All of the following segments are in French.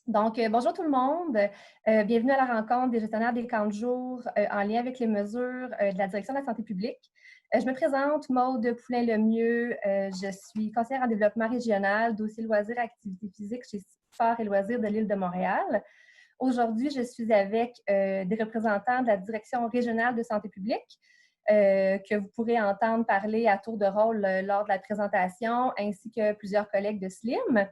Donc, bonjour tout le monde. Bienvenue à la rencontre des gestionnaires des camps de jour en lien avec les mesures de la Direction de la santé publique. Je me présente, Maude Poulain-Lemieux. Je suis conseillère en développement régional, dossier loisirs et activités physiques chez Sport et loisirs de l'île de Montréal. Aujourd'hui, je suis avec des représentants de la Direction régionale de santé publique que vous pourrez entendre parler à tour de rôle lors de la présentation, ainsi que plusieurs collègues de SLIM.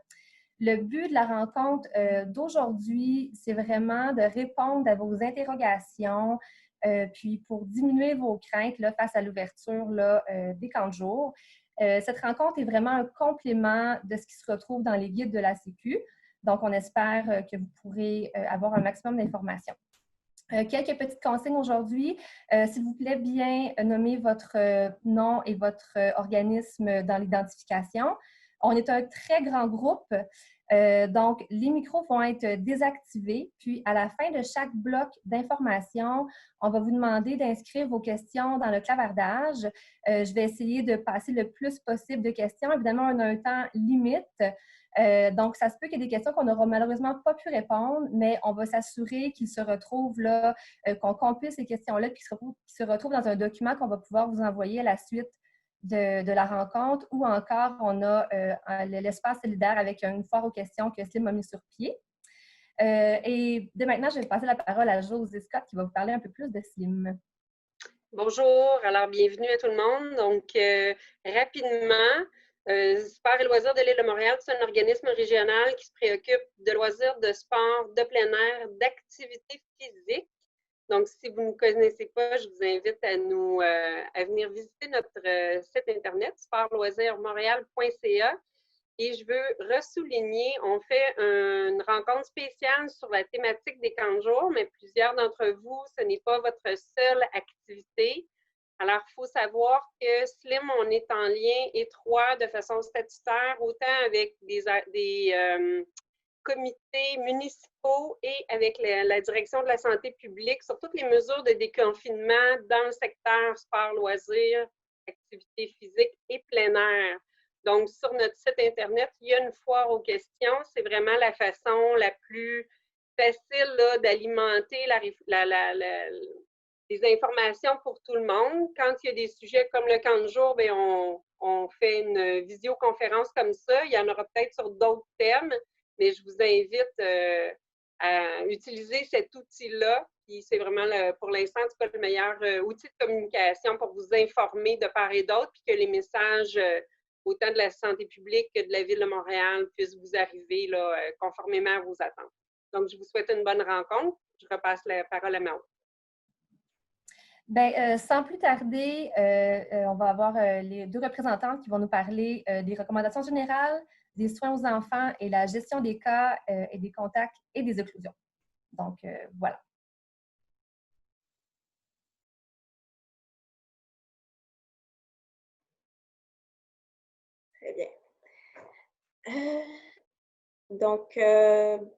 Le but de la rencontre d'aujourd'hui, c'est vraiment de répondre à vos interrogations, puis pour diminuer vos craintes là, face à l'ouverture des camps de jour. Cette rencontre est vraiment un complément de ce qui se retrouve dans les guides de la Sécu. Donc, on espère que vous pourrez avoir un maximum d'informations. Quelques petites consignes aujourd'hui. S'il vous plaît, bien nommer votre nom et votre organisme dans l'identification. On est un très grand groupe, donc les micros vont être désactivés. Puis, à la fin de chaque bloc d'information, on va vous demander d'inscrire vos questions dans le clavardage. Je vais essayer de passer le plus possible de questions. Évidemment, on a un temps limite. Donc, ça se peut qu'il y ait des questions qu'on n'aura malheureusement pas pu répondre, mais on va s'assurer qu'ils se retrouvent là, qu'on compile ces questions-là, qu'ils se retrouvent dans un document qu'on va pouvoir vous envoyer à la suite de la rencontre, ou encore on a l'espace solidaire avec une foire aux questions que Slim a mis sur pied. Et dès maintenant, je vais passer la parole à Josée Scott qui va vous parler un peu plus de Slim. Bonjour, alors bienvenue à tout le monde. Donc, rapidement, Sport et loisirs de l'île de Montréal, c'est un organisme régional qui se préoccupe de loisirs, de sport, de plein air, d'activités physiques. Donc, si vous ne connaissez pas, je vous invite à venir visiter notre site internet sportloisirsmontréal.ca. Et je veux ressouligner, on fait une rencontre spéciale sur la thématique des camps de jour, mais plusieurs d'entre vous, ce n'est pas votre seule activité. Alors, il faut savoir que SLIM, on est en lien étroit de façon statutaire, autant avec des comités municipaux et avec la direction de la santé publique sur toutes les mesures de déconfinement dans le secteur sport, loisirs, activités physiques et plein air. Donc, sur notre site Internet, il y a une foire aux questions. C'est vraiment la façon la plus facile d'alimenter les informations pour tout le monde. Quand il y a des sujets comme le camp de jour, bien, on fait une visioconférence comme ça. Il y en aura peut-être sur d'autres thèmes, mais je vous invite à utiliser cet outil-là. Puis c'est vraiment, pour l'instant, c'est pas le meilleur outil de communication pour vous informer de part et d'autre, puis que les messages autant de la santé publique que de la Ville de Montréal puissent vous arriver là, conformément à vos attentes. Donc, je vous souhaite une bonne rencontre. Je repasse la parole à Maude. Bien, sans plus tarder, on va avoir les deux représentantes qui vont nous parler des recommandations générales, des soins aux enfants et la gestion des cas et des contacts et des occlusions. Donc, voilà. Très bien.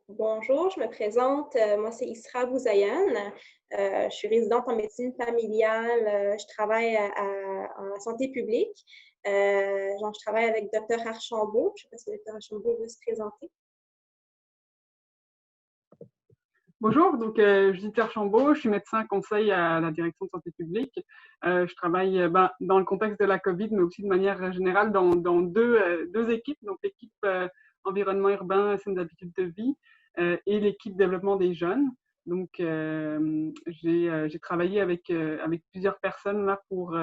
Bonjour, je me présente. Moi, c'est Isra Bouzayan. Je suis résidente en médecine familiale. Je travaille en santé publique. Je travaille avec Dr Archambault. Je ne sais pas si Dr Archambault veut se présenter. Bonjour, donc je suis Dr Archambault, je suis médecin conseil à la direction de santé publique. Je travaille dans le contexte de la COVID, mais aussi de manière générale dans deux équipes, donc l'équipe environnement urbain, saines habitudes de vie et l'équipe développement des jeunes. Donc j'ai travaillé avec plusieurs personnes là pour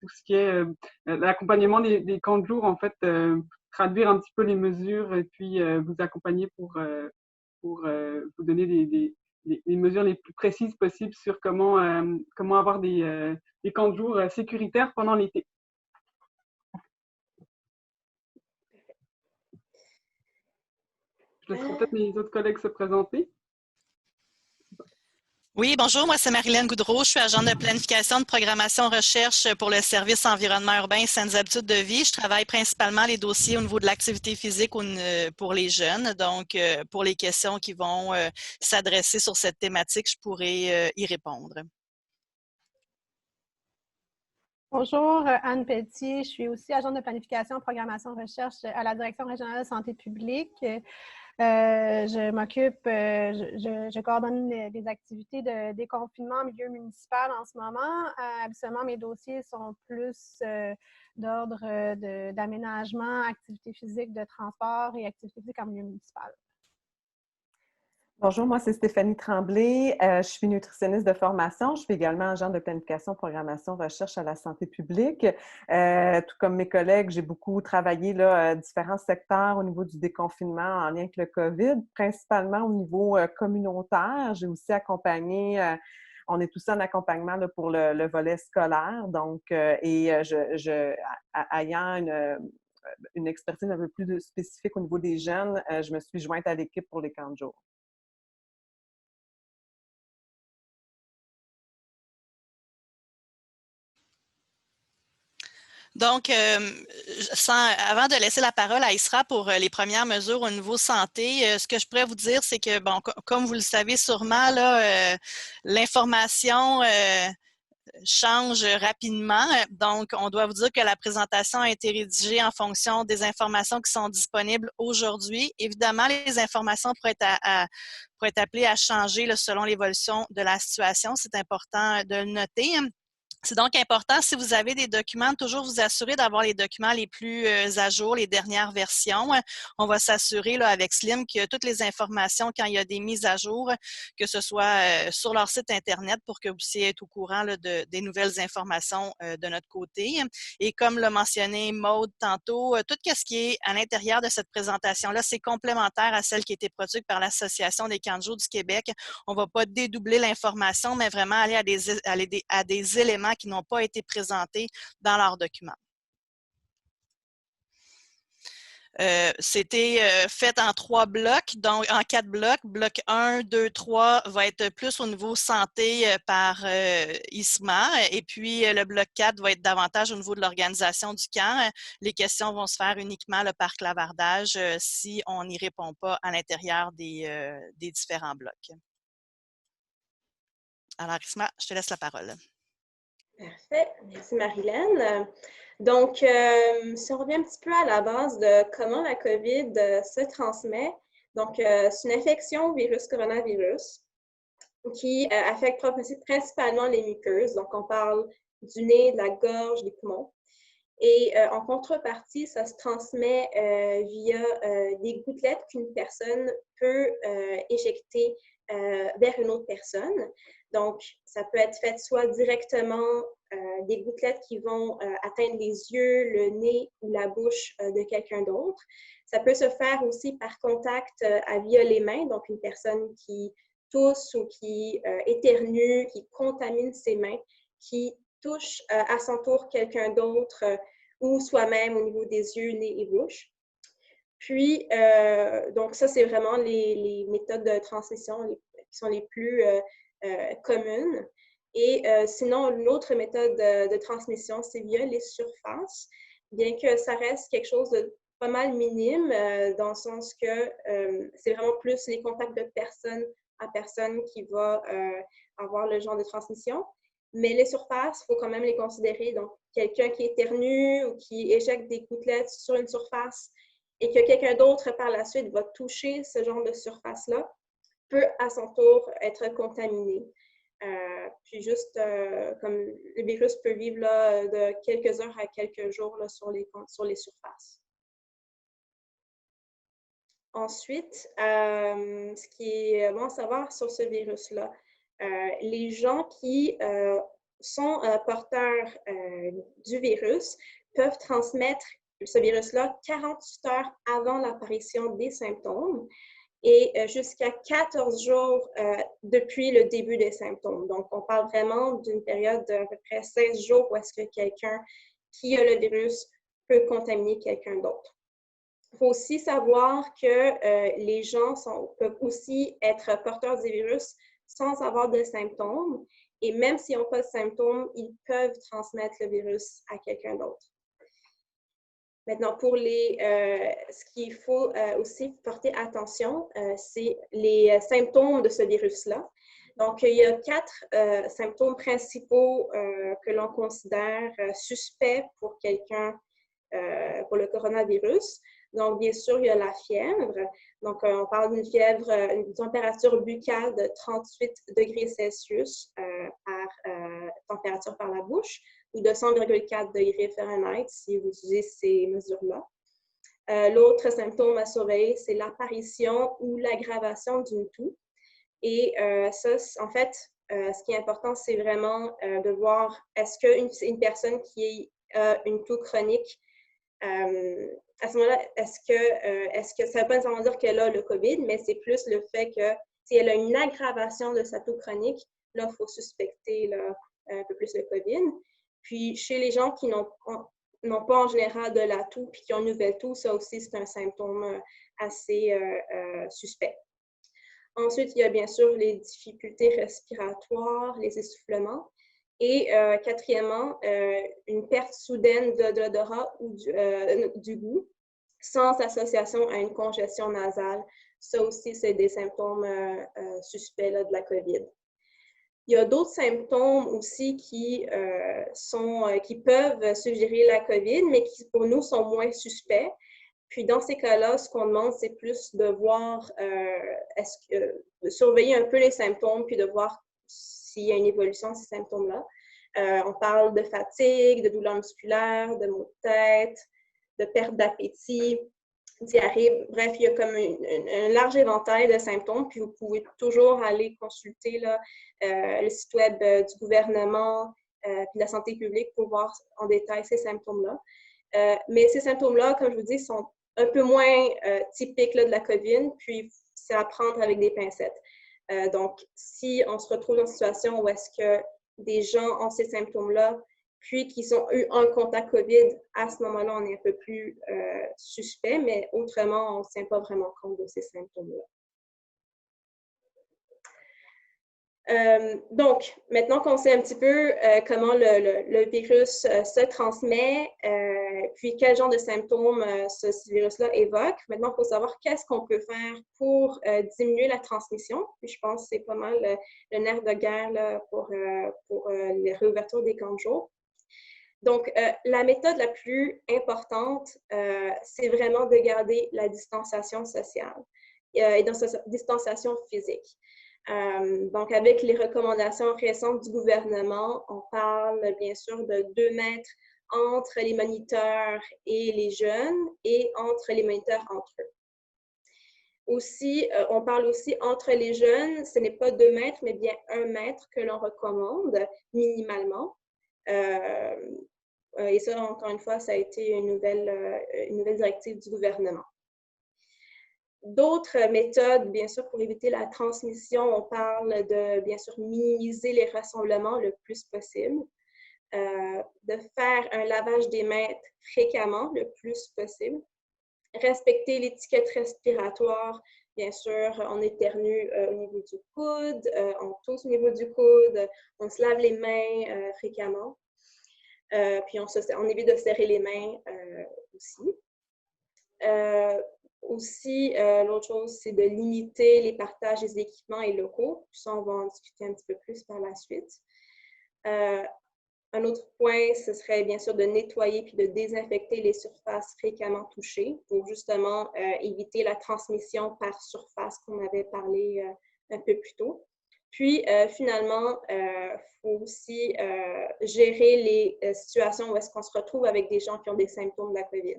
tout ce qui est l'accompagnement des camps de jour, en fait, traduire un petit peu les mesures et puis vous accompagner pour vous donner les mesures les plus précises possibles sur comment avoir des camps de jour sécuritaires pendant l'été. Je laisserai peut-être mes autres collègues se présenter. Oui, bonjour, moi c'est Marilyn Goudreau, je suis agente de planification de programmation recherche pour le service environnement urbain et saines habitudes de vie. Je travaille principalement les dossiers au niveau de l'activité physique pour les jeunes. Donc, pour les questions qui vont s'adresser sur cette thématique, je pourrai y répondre. Bonjour, Anne Pelletier. Je suis aussi agente de planification, programmation, recherche à la Direction régionale de santé publique. Je coordonne les activités de déconfinement en milieu municipal en ce moment. Habituellement, mes dossiers sont plus d'ordre d'aménagement, activité physique, de transport et activité physique en milieu municipal. Bonjour, moi c'est Stéphanie Tremblay. Je suis nutritionniste de formation. Je suis également agent de planification, programmation, recherche à la santé publique. Tout comme mes collègues, j'ai beaucoup travaillé là, différents secteurs au niveau du déconfinement en lien avec le COVID, principalement au niveau communautaire. J'ai aussi accompagné, on est aussi en accompagnement là, pour le volet scolaire. Donc, ayant une expertise un peu plus spécifique au niveau des jeunes, je me suis jointe à l'équipe pour les camps de jour. Donc, avant de laisser la parole à Isra pour les premières mesures au niveau santé, ce que je pourrais vous dire, c'est que, bon, comme vous le savez sûrement, là, l'information change rapidement. Donc, on doit vous dire que la présentation a été rédigée en fonction des informations qui sont disponibles aujourd'hui. Évidemment, les informations pourraient être appelées à changer là, selon l'évolution de la situation. C'est important de le noter. C'est donc important, si vous avez des documents, toujours vous assurer d'avoir les documents les plus à jour, les dernières versions. On va s'assurer là, avec Slim que toutes les informations, quand il y a des mises à jour, que ce soit sur leur site Internet pour que vous puissiez être au courant là, des nouvelles informations de notre côté. Et comme l'a mentionné Maude tantôt, tout ce qui est à l'intérieur de cette présentation-là, c'est complémentaire à celle qui a été produite par l'Association des camps de jour du Québec. On ne va pas dédoubler l'information, mais vraiment aller à des éléments qui n'ont pas été présentés dans leurs documents. C'était fait en 3 blocs, donc en 4 blocs. Bloc 1, 2, 3 va être plus au niveau santé par ISMA. Et puis, le bloc 4 va être davantage au niveau de l'organisation du camp. Les questions vont se faire uniquement là, par clavardage si on n'y répond pas à l'intérieur des différents blocs. Alors, ISMA, je te laisse la parole. Parfait. Merci, Marilyn. Donc, si on revient un petit peu à la base de comment la COVID se transmet, donc, c'est une infection au virus coronavirus qui affecte principalement les muqueuses. Donc, on parle du nez, de la gorge, des poumons. Et en contrepartie, ça se transmet via des gouttelettes qu'une personne peut éjecter vers une autre personne. Donc, ça peut être fait soit directement des gouttelettes qui vont atteindre les yeux, le nez ou la bouche de quelqu'un d'autre. Ça peut se faire aussi par contact via les mains, donc une personne qui tousse ou qui éternue, qui contamine ses mains, qui touche à son tour quelqu'un d'autre ou soi-même au niveau des yeux, nez et bouche. Puis, donc ça, c'est vraiment les méthodes de transmission qui sont les plus communes. Et sinon, l'autre méthode de transmission, c'est via les surfaces, bien que ça reste quelque chose de pas mal minime, dans le sens que c'est vraiment plus les contacts de personne à personne qui va avoir le genre de transmission. Mais les surfaces, il faut quand même les considérer. Donc, quelqu'un qui éternue ou qui éjecte des gouttelettes sur une surface et que quelqu'un d'autre par la suite va toucher ce genre de surface-là, peut à son tour être contaminé. Puis juste comme le virus peut vivre là, de quelques heures à quelques jours là, sur les surfaces. Ensuite, ce qui est bon à savoir sur ce virus-là, les gens qui sont porteurs du virus peuvent transmettre ce virus-là 48 heures avant l'apparition des symptômes et jusqu'à 14 jours depuis le début des symptômes. Donc, on parle vraiment d'une période d'à peu près 16 jours où est-ce que quelqu'un qui a le virus peut contaminer quelqu'un d'autre. Il faut aussi savoir que les gens peuvent aussi être porteurs du virus sans avoir de symptômes. Et même s'ils n'ont pas de symptômes, ils peuvent transmettre le virus à quelqu'un d'autre. Maintenant, pour ce qu'il faut aussi porter attention, c'est les symptômes de ce virus-là. Donc, il y a 4 symptômes principaux que l'on considère suspects pour quelqu'un, pour le coronavirus. Donc, bien sûr, il y a la fièvre. Donc, on parle d'une fièvre, une température buccale de 38 degrés Celsius par température par la bouche ou de 100,4 degrés Fahrenheit si vous utilisez ces mesures-là. L'autre symptôme à surveiller, c'est l'apparition ou l'aggravation d'une toux. Et ça, en fait, ce qui est important, c'est vraiment de voir est-ce qu'une personne qui a une toux chronique, à ce moment-là, est-ce que ça ne veut pas nécessairement dire qu'elle a le COVID, mais c'est plus le fait que si elle a une aggravation de sa toux chronique, là, il faut suspecter là, un peu plus le COVID. Puis, chez les gens qui n'ont pas en général de la toux puis qui ont une nouvelle toux, ça aussi, c'est un symptôme assez suspect. Ensuite, il y a bien sûr les difficultés respiratoires, les essoufflements. Et quatrièmement, une perte soudaine de l'odorat ou du goût sans association à une congestion nasale. Ça aussi, c'est des symptômes suspects là, de la COVID. Il y a d'autres symptômes aussi qui peuvent suggérer la COVID, mais qui pour nous sont moins suspects. Puis dans ces cas-là, ce qu'on demande, c'est plus de voir, de surveiller un peu les symptômes, puis de voir s'il y a une évolution de ces symptômes-là. On parle de fatigue, de douleurs musculaires, de maux de tête, de perte d'appétit, diarrhée. Bref, il y a comme un large éventail de symptômes, puis vous pouvez toujours aller consulter là, le site web du gouvernement puis de la santé publique pour voir en détail ces symptômes-là. Mais ces symptômes-là, comme je vous dis, sont un peu moins typiques là, de la COVID, puis c'est à prendre avec des pincettes. Donc, si on se retrouve dans une situation où est-ce que des gens ont ces symptômes-là, puis qu'ils ont eu un contact COVID, à ce moment-là, on est un peu plus suspect, mais autrement, on ne tient pas vraiment compte de ces symptômes-là. Donc, maintenant qu'on sait un petit peu comment le virus se transmet, puis quel genre de symptômes ce virus-là évoque, maintenant, il faut savoir qu'est-ce qu'on peut faire pour diminuer la transmission. Puis je pense que c'est pas mal le nerf de guerre là, pour les réouvertures des camps de jour. Donc, la méthode la plus importante, c'est vraiment de garder la distanciation sociale et dans cette distanciation physique. Donc, avec les recommandations récentes du gouvernement, on parle bien sûr de 2 mètres entre les moniteurs et les jeunes et entre les moniteurs entre eux. Aussi, on parle aussi entre les jeunes, ce n'est pas 2 mètres, mais bien 1 mètre que l'on recommande minimalement. Et ça, encore une fois, ça a été une nouvelle directive du gouvernement. D'autres méthodes, bien sûr, pour éviter la transmission, on parle de, bien sûr, minimiser les rassemblements le plus possible, de faire un lavage des mains fréquemment, le plus possible, respecter l'étiquette respiratoire, bien sûr, on éternue au niveau du coude, on tousse au niveau du coude, on se lave les mains fréquemment, puis on évite de serrer les mains aussi. Aussi, l'autre chose, c'est de limiter les partages des équipements et locaux. Puis ça, on va en discuter un petit peu plus par la suite. Un autre point, ce serait bien sûr de nettoyer puis de désinfecter les surfaces fréquemment touchées pour justement éviter la transmission par surface qu'on avait parlé un peu plus tôt. Puis, finalement, il faut aussi gérer les situations où est-ce qu'on se retrouve avec des gens qui ont des symptômes de la COVID.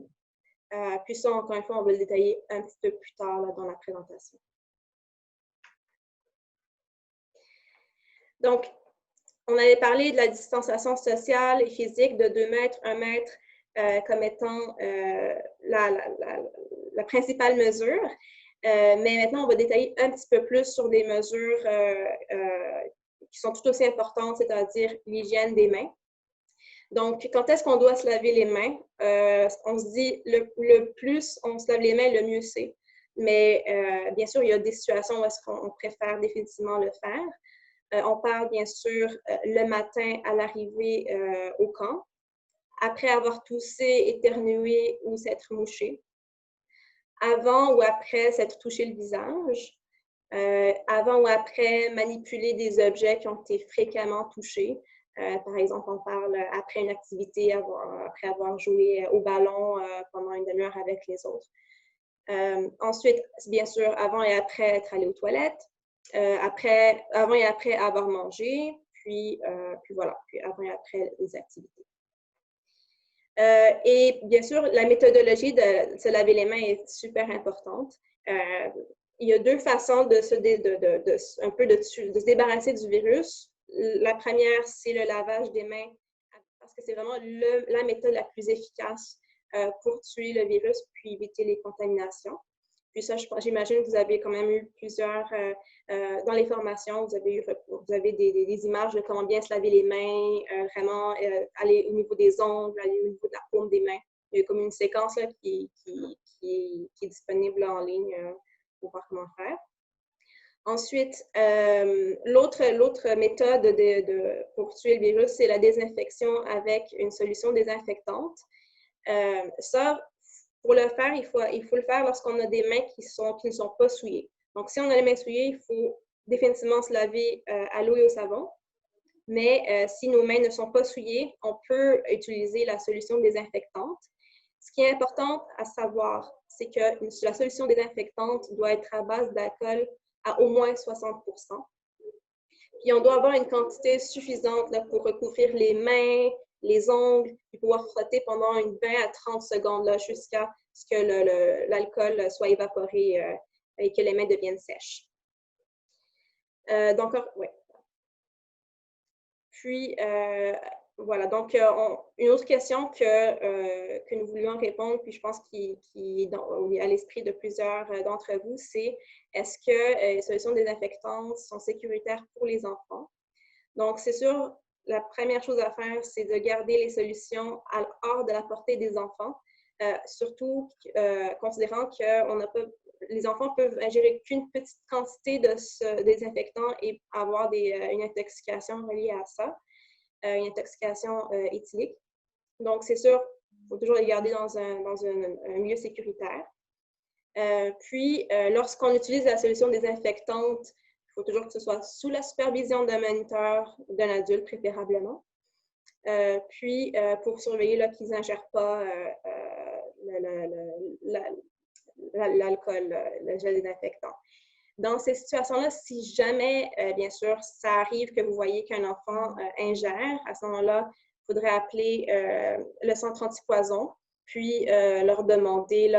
Puis ça, encore une fois, on va le détailler un petit peu plus tard là, dans la présentation. Donc, on avait parlé de la distanciation sociale et physique de 2 mètres, 1 mètre comme étant la principale mesure. Mais maintenant, on va détailler un petit peu plus sur des mesures qui sont tout aussi importantes, c'est-à-dire l'hygiène des mains. Donc, quand est-ce qu'on doit se laver les mains? On se dit, le plus on se lave les mains, le mieux c'est. Mais bien sûr, il y a des situations où est-ce qu'on préfère définitivement le faire. On parle bien sûr le matin à l'arrivée au camp, après avoir toussé, éternué ou s'être mouché, avant ou après s'être touché le visage, avant ou après manipuler des objets qui ont été fréquemment touchés, Par exemple, on parle après une activité, après avoir joué au ballon pendant une demi-heure avec les autres. Ensuite, bien sûr, avant et après être allé aux toilettes, avant et après avoir mangé, puis voilà, puis avant et après les activités. Et bien sûr, la méthodologie de se laver les mains est super importante. Il y a deux façons de se débarrasser du virus. La première, c'est le lavage des mains, parce que c'est vraiment la méthode la plus efficace pour tuer le virus puis éviter les contaminations. Puis ça, j'imagine que vous avez quand même eu plusieurs, dans les formations, vous avez des images de comment bien se laver les mains, vraiment aller au niveau des ongles, aller au niveau de la paume des mains. Il y a comme une séquence là, qui est disponible là, en ligne pour voir comment faire. Ensuite, l'autre méthode pour tuer le virus, c'est la désinfection avec une solution désinfectante. Ça, pour le faire, il faut le faire lorsqu'on a des mains qui ne sont pas souillées. Donc, si on a les mains souillées, il faut définitivement se laver à l'eau et au savon. Mais si nos mains ne sont pas souillées, on peut utiliser la solution désinfectante. Ce qui est important à savoir, c'est que la solution désinfectante doit être à base d'alcool à au moins 60%. Puis, on doit avoir une quantité suffisante là, pour recouvrir les mains, les ongles, puis pouvoir frotter pendant une 20 à 30 secondes jusqu'à ce que l'alcool soit évaporé et que les mains deviennent sèches. Donc, oui. Puis, voilà. Donc, une autre question que nous voulions répondre, puis je pense qui est à l'esprit de plusieurs d'entre vous, c'est est-ce que les solutions désinfectantes sont sécuritaires pour les enfants? Donc, c'est sûr, la première chose à faire, c'est de garder les solutions hors de la portée des enfants, surtout considérant que les enfants peuvent ingérer qu'une petite quantité de ce désinfectant et avoir une intoxication reliée à ça, une intoxication éthylique. Donc, c'est sûr, il faut toujours les garder dans un milieu sécuritaire. Puis, lorsqu'on utilise la solution désinfectante, il faut toujours que ce soit sous la supervision d'un moniteur, d'un adulte préférablement. Puis, pour surveiller qu'ils n'ingèrent pas l'alcool, le gel désinfectant. Dans ces situations-là, si jamais, bien sûr, ça arrive que vous voyez qu'un enfant ingère, à ce moment-là, il faudrait appeler le centre antipoison, puis leur demander,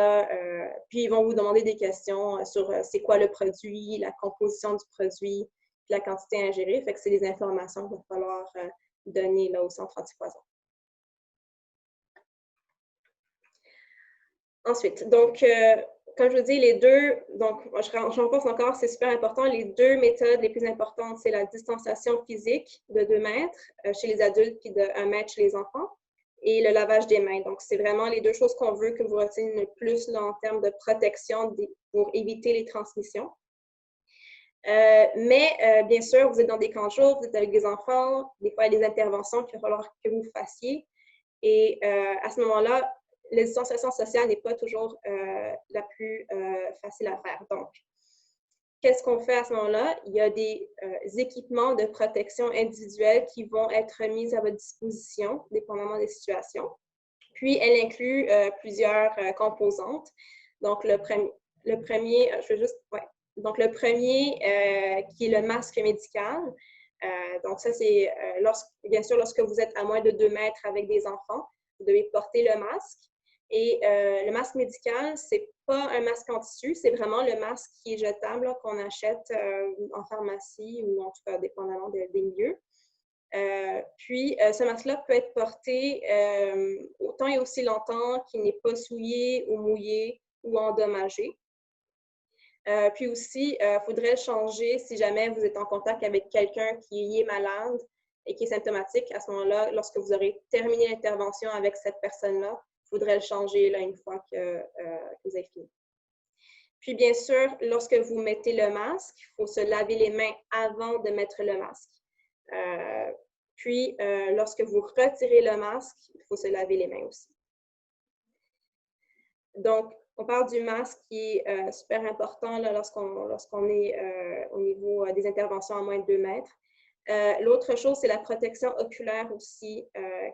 puis ils vont vous demander des questions sur c'est quoi le produit, la composition du produit, la quantité ingérée. Fait que c'est des informations qu'il va falloir donner là, au centre antipoison. Ensuite, donc, comme je vous dis, les deux, donc, j'en pense encore, c'est super important. Les deux méthodes les plus importantes, c'est la distanciation physique de 2 mètres chez les adultes puis de 1 mètre chez les enfants et le lavage des mains. Donc, c'est vraiment les deux choses qu'on veut que vous reteniez le plus là, en termes de protection pour éviter les transmissions. Mais, bien sûr, vous êtes dans des camps de jour, vous êtes avec des enfants, des fois, il y a des interventions qu'il va falloir que vous fassiez. Et à ce moment-là, la distanciation sociale n'est pas toujours la plus facile à faire. Donc, qu'est-ce qu'on fait à ce moment-là? Il y a des équipements de protection individuelle qui vont être mis à votre disposition, dépendamment des situations. Puis, elle inclut plusieurs composantes. Donc, le premier, je vais juste... Ouais. Donc, le premier, qui est le masque médical. Donc, ça, c'est, bien sûr, lorsque vous êtes à moins de 2 mètres avec des enfants, vous devez porter le masque. Et le masque médical, c'est pas un masque en tissu, c'est vraiment le masque qui est jetable qu'on achète en pharmacie ou en tout cas dépendamment des milieux. Puis, ce masque-là peut être porté autant et aussi longtemps qu'il n'est pas souillé ou mouillé ou endommagé. Puis aussi, il faudrait le changer si jamais vous êtes en contact avec quelqu'un qui est malade et qui est symptomatique. À ce moment-là, lorsque vous aurez terminé l'intervention avec cette personne-là, il faudrait le changer là, une fois que vous avez fini. Puis bien sûr, lorsque vous mettez le masque, il faut se laver les mains avant de mettre le masque. Puis, lorsque vous retirez le masque, il faut se laver les mains aussi. Donc, on parle du masque qui est super important là, lorsqu'on est au niveau des interventions à moins de 2 mètres. L'autre chose, c'est la protection oculaire aussi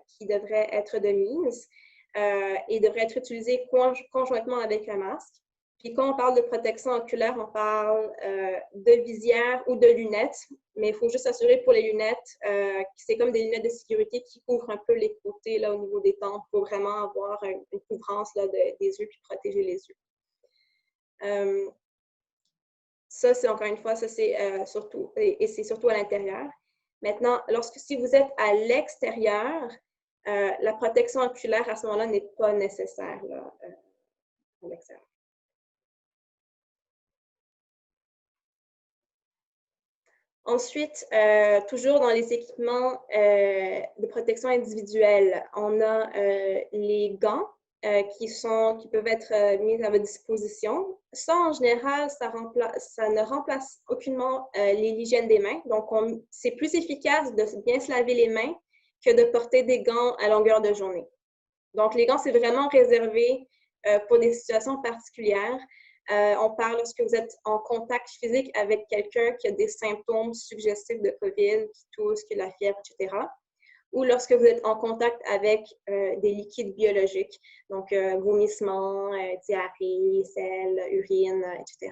qui devrait être de mise et devrait être utilisée conjointement avec un masque. Puis quand on parle de protection oculaire, on parle de visière ou de lunettes, mais il faut juste s'assurer pour les lunettes que c'est comme des lunettes de sécurité qui couvrent un peu les côtés là, au niveau des tempes pour vraiment avoir une couvrance là, des yeux puis protéger les yeux. Ça, c'est encore une fois, ça c'est surtout, et c'est surtout à l'intérieur. Maintenant, si vous êtes à l'extérieur, la protection oculaire à ce moment-là n'est pas nécessaire là, à l'extérieur. Ensuite, toujours dans les équipements de protection individuelle, on a les gants qui peuvent être mis à votre disposition. Ça, en général, ça ne remplace aucunement l'hygiène des mains. Donc, c'est plus efficace de bien se laver les mains que de porter des gants à longueur de journée. Donc, les gants, c'est vraiment réservé pour des situations particulières. On parle lorsque vous êtes en contact physique avec quelqu'un qui a des symptômes suggestifs de COVID, qui tousse, qui a la fièvre, etc. Ou lorsque vous êtes en contact avec des liquides biologiques, donc vomissements, diarrhée, sel, urine, etc.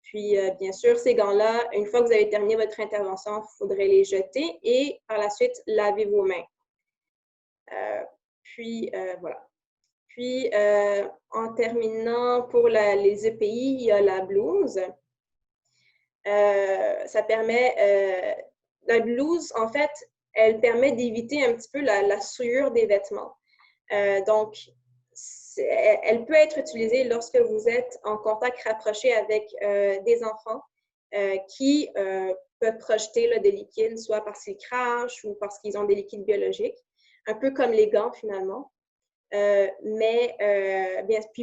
Puis, bien sûr, ces gants-là, une fois que vous avez terminé votre intervention, il faudrait les jeter et par la suite, laver vos mains. Voilà. Puis, en terminant, pour les EPI, il y a la blouse. Ça permet, la blouse, en fait, elle permet d'éviter un petit peu la souillure des vêtements. Donc, elle peut être utilisée lorsque vous êtes en contact rapproché avec des enfants qui peuvent projeter là, des liquides, soit parce qu'ils crachent ou parce qu'ils ont des liquides biologiques, un peu comme les gants finalement. Puis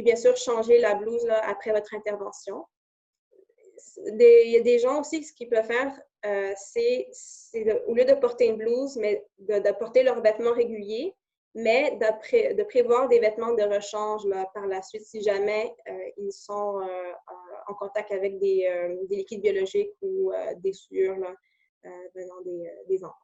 bien sûr, changer la blouse là, après votre intervention. Il y a des gens aussi, ce qu'ils peuvent faire, c'est au lieu de porter une blouse, mais de porter leurs vêtements réguliers, mais de prévoir des vêtements de rechange là, par la suite si jamais ils sont en contact avec des liquides biologiques ou des souillures là, venant des enfants.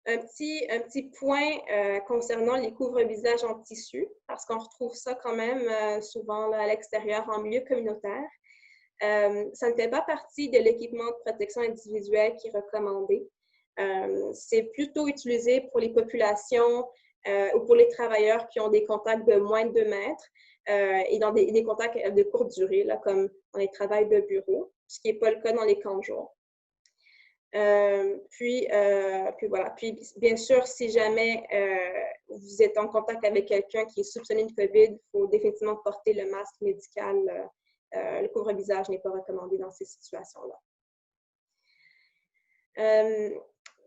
Un petit point concernant les couvre-visages en tissu, parce qu'on retrouve ça quand même souvent là, à l'extérieur en milieu communautaire. Ça ne fait pas partie de l'équipement de protection individuelle qui est recommandé. C'est plutôt utilisé pour les populations ou pour les travailleurs qui ont des contacts de moins de 2 mètres et dans des contacts de courte durée, là, comme dans les travails de bureau, ce qui n'est pas le cas dans les camps de jour. Puis voilà. Puis bien sûr, si jamais vous êtes en contact avec quelqu'un qui est soupçonné de COVID, il faut définitivement porter le masque médical. Le couvre-visage n'est pas recommandé dans ces situations-là.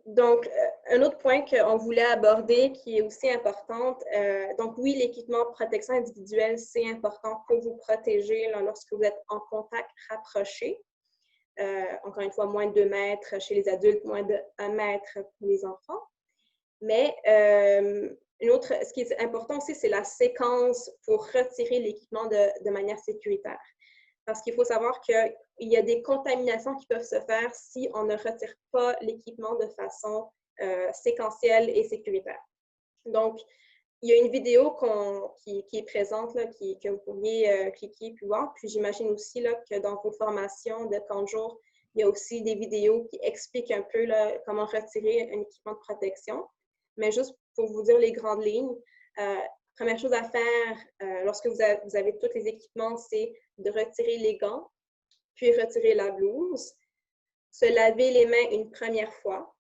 Donc, un autre point qu'on voulait aborder qui est aussi important, donc oui, l'équipement de protection individuelle, c'est important pour vous protéger là, lorsque vous êtes en contact rapproché. Encore une fois, moins de 2 mètres chez les adultes, moins de 1 mètre pour les enfants. Mais ce qui est important aussi, c'est la séquence pour retirer l'équipement de manière sécuritaire. Parce qu'il faut savoir qu'il y a des contaminations qui peuvent se faire si on ne retire pas l'équipement de façon séquentielle et sécuritaire. Donc, il y a une vidéo qui est présente, là, que vous pourriez cliquer puis voir. Puis j'imagine aussi là, que dans vos formations de camp de jour, il y a aussi des vidéos qui expliquent un peu là, comment retirer un équipement de protection. Mais juste pour vous dire les grandes lignes, première chose à faire lorsque vous avez tous les équipements, c'est de retirer les gants, puis retirer la blouse, se laver les mains une première fois,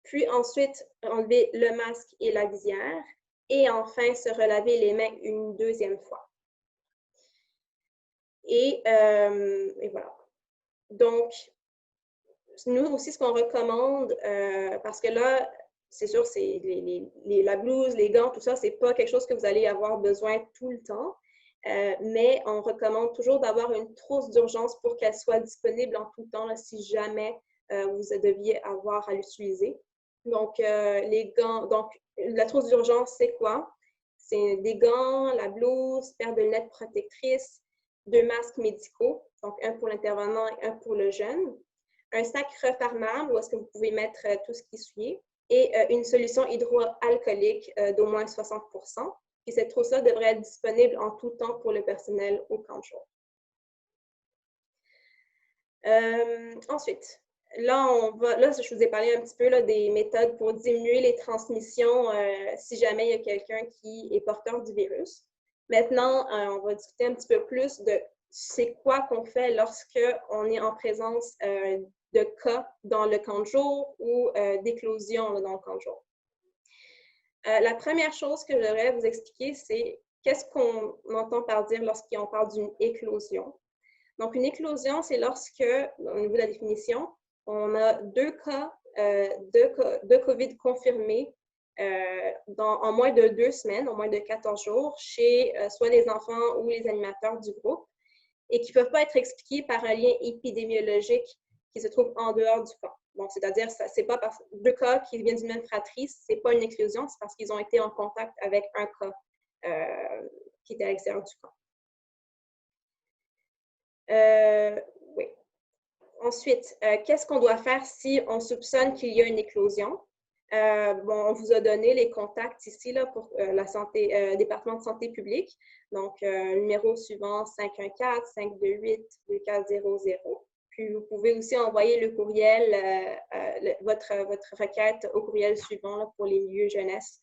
puis ensuite enlever le masque et la visière, et enfin se relaver les mains une deuxième fois. Et voilà. Donc, nous aussi, ce qu'on recommande, parce que là, c'est sûr, c'est la blouse, les gants, tout ça, c'est pas quelque chose que vous allez avoir besoin tout le temps, mais on recommande toujours d'avoir une trousse d'urgence pour qu'elle soit disponible en tout temps là, si jamais vous deviez avoir à l'utiliser. Donc, les gants, donc la trousse d'urgence, c'est quoi? C'est des gants, la blouse, paire de lunettes protectrices, 2 masques médicaux, donc un pour l'intervenant et un pour le jeune. un sac refermable où est-ce que vous pouvez mettre tout ce qui est souillé et une solution hydroalcoolique d'au moins 60%. Puis cette trousse-là devrait être disponible en tout temps pour le personnel au camp de jour. Ensuite, là, je vous ai parlé un petit peu là, des méthodes pour diminuer les transmissions si jamais il y a quelqu'un qui est porteur du virus. Maintenant, on va discuter un petit peu plus de c'est quoi qu'on fait lorsqu'on est en présence de cas dans le camp de jour ou d'éclosion dans le camp de jour. La première chose que j'aimerais vous expliquer, c'est qu'est-ce qu'on entend par dire lorsqu'on parle d'une éclosion. Donc, une éclosion, c'est lorsque, au niveau de la définition, on a deux cas de COVID confirmés en moins de 2 semaines, en moins de 14 jours, chez soit les enfants ou les animateurs du groupe, et qui ne peuvent pas être expliqués par un lien épidémiologique qui se trouve en dehors du camp. Donc, c'est-à-dire, c'est pas parce deux cas qui viennent d'une même fratrie, ce n'est pas une éclosion, c'est parce qu'ils ont été en contact avec un cas qui était à l'extérieur du camp. Oui. Ensuite, qu'est-ce qu'on doit faire si on soupçonne qu'il y a une éclosion? On vous a donné les contacts ici là, pour la santé, département de santé publique. Donc, numéro suivant 514-528-2400. Puis, vous pouvez aussi envoyer le courriel, votre requête au courriel suivant là, pour les milieux jeunesse.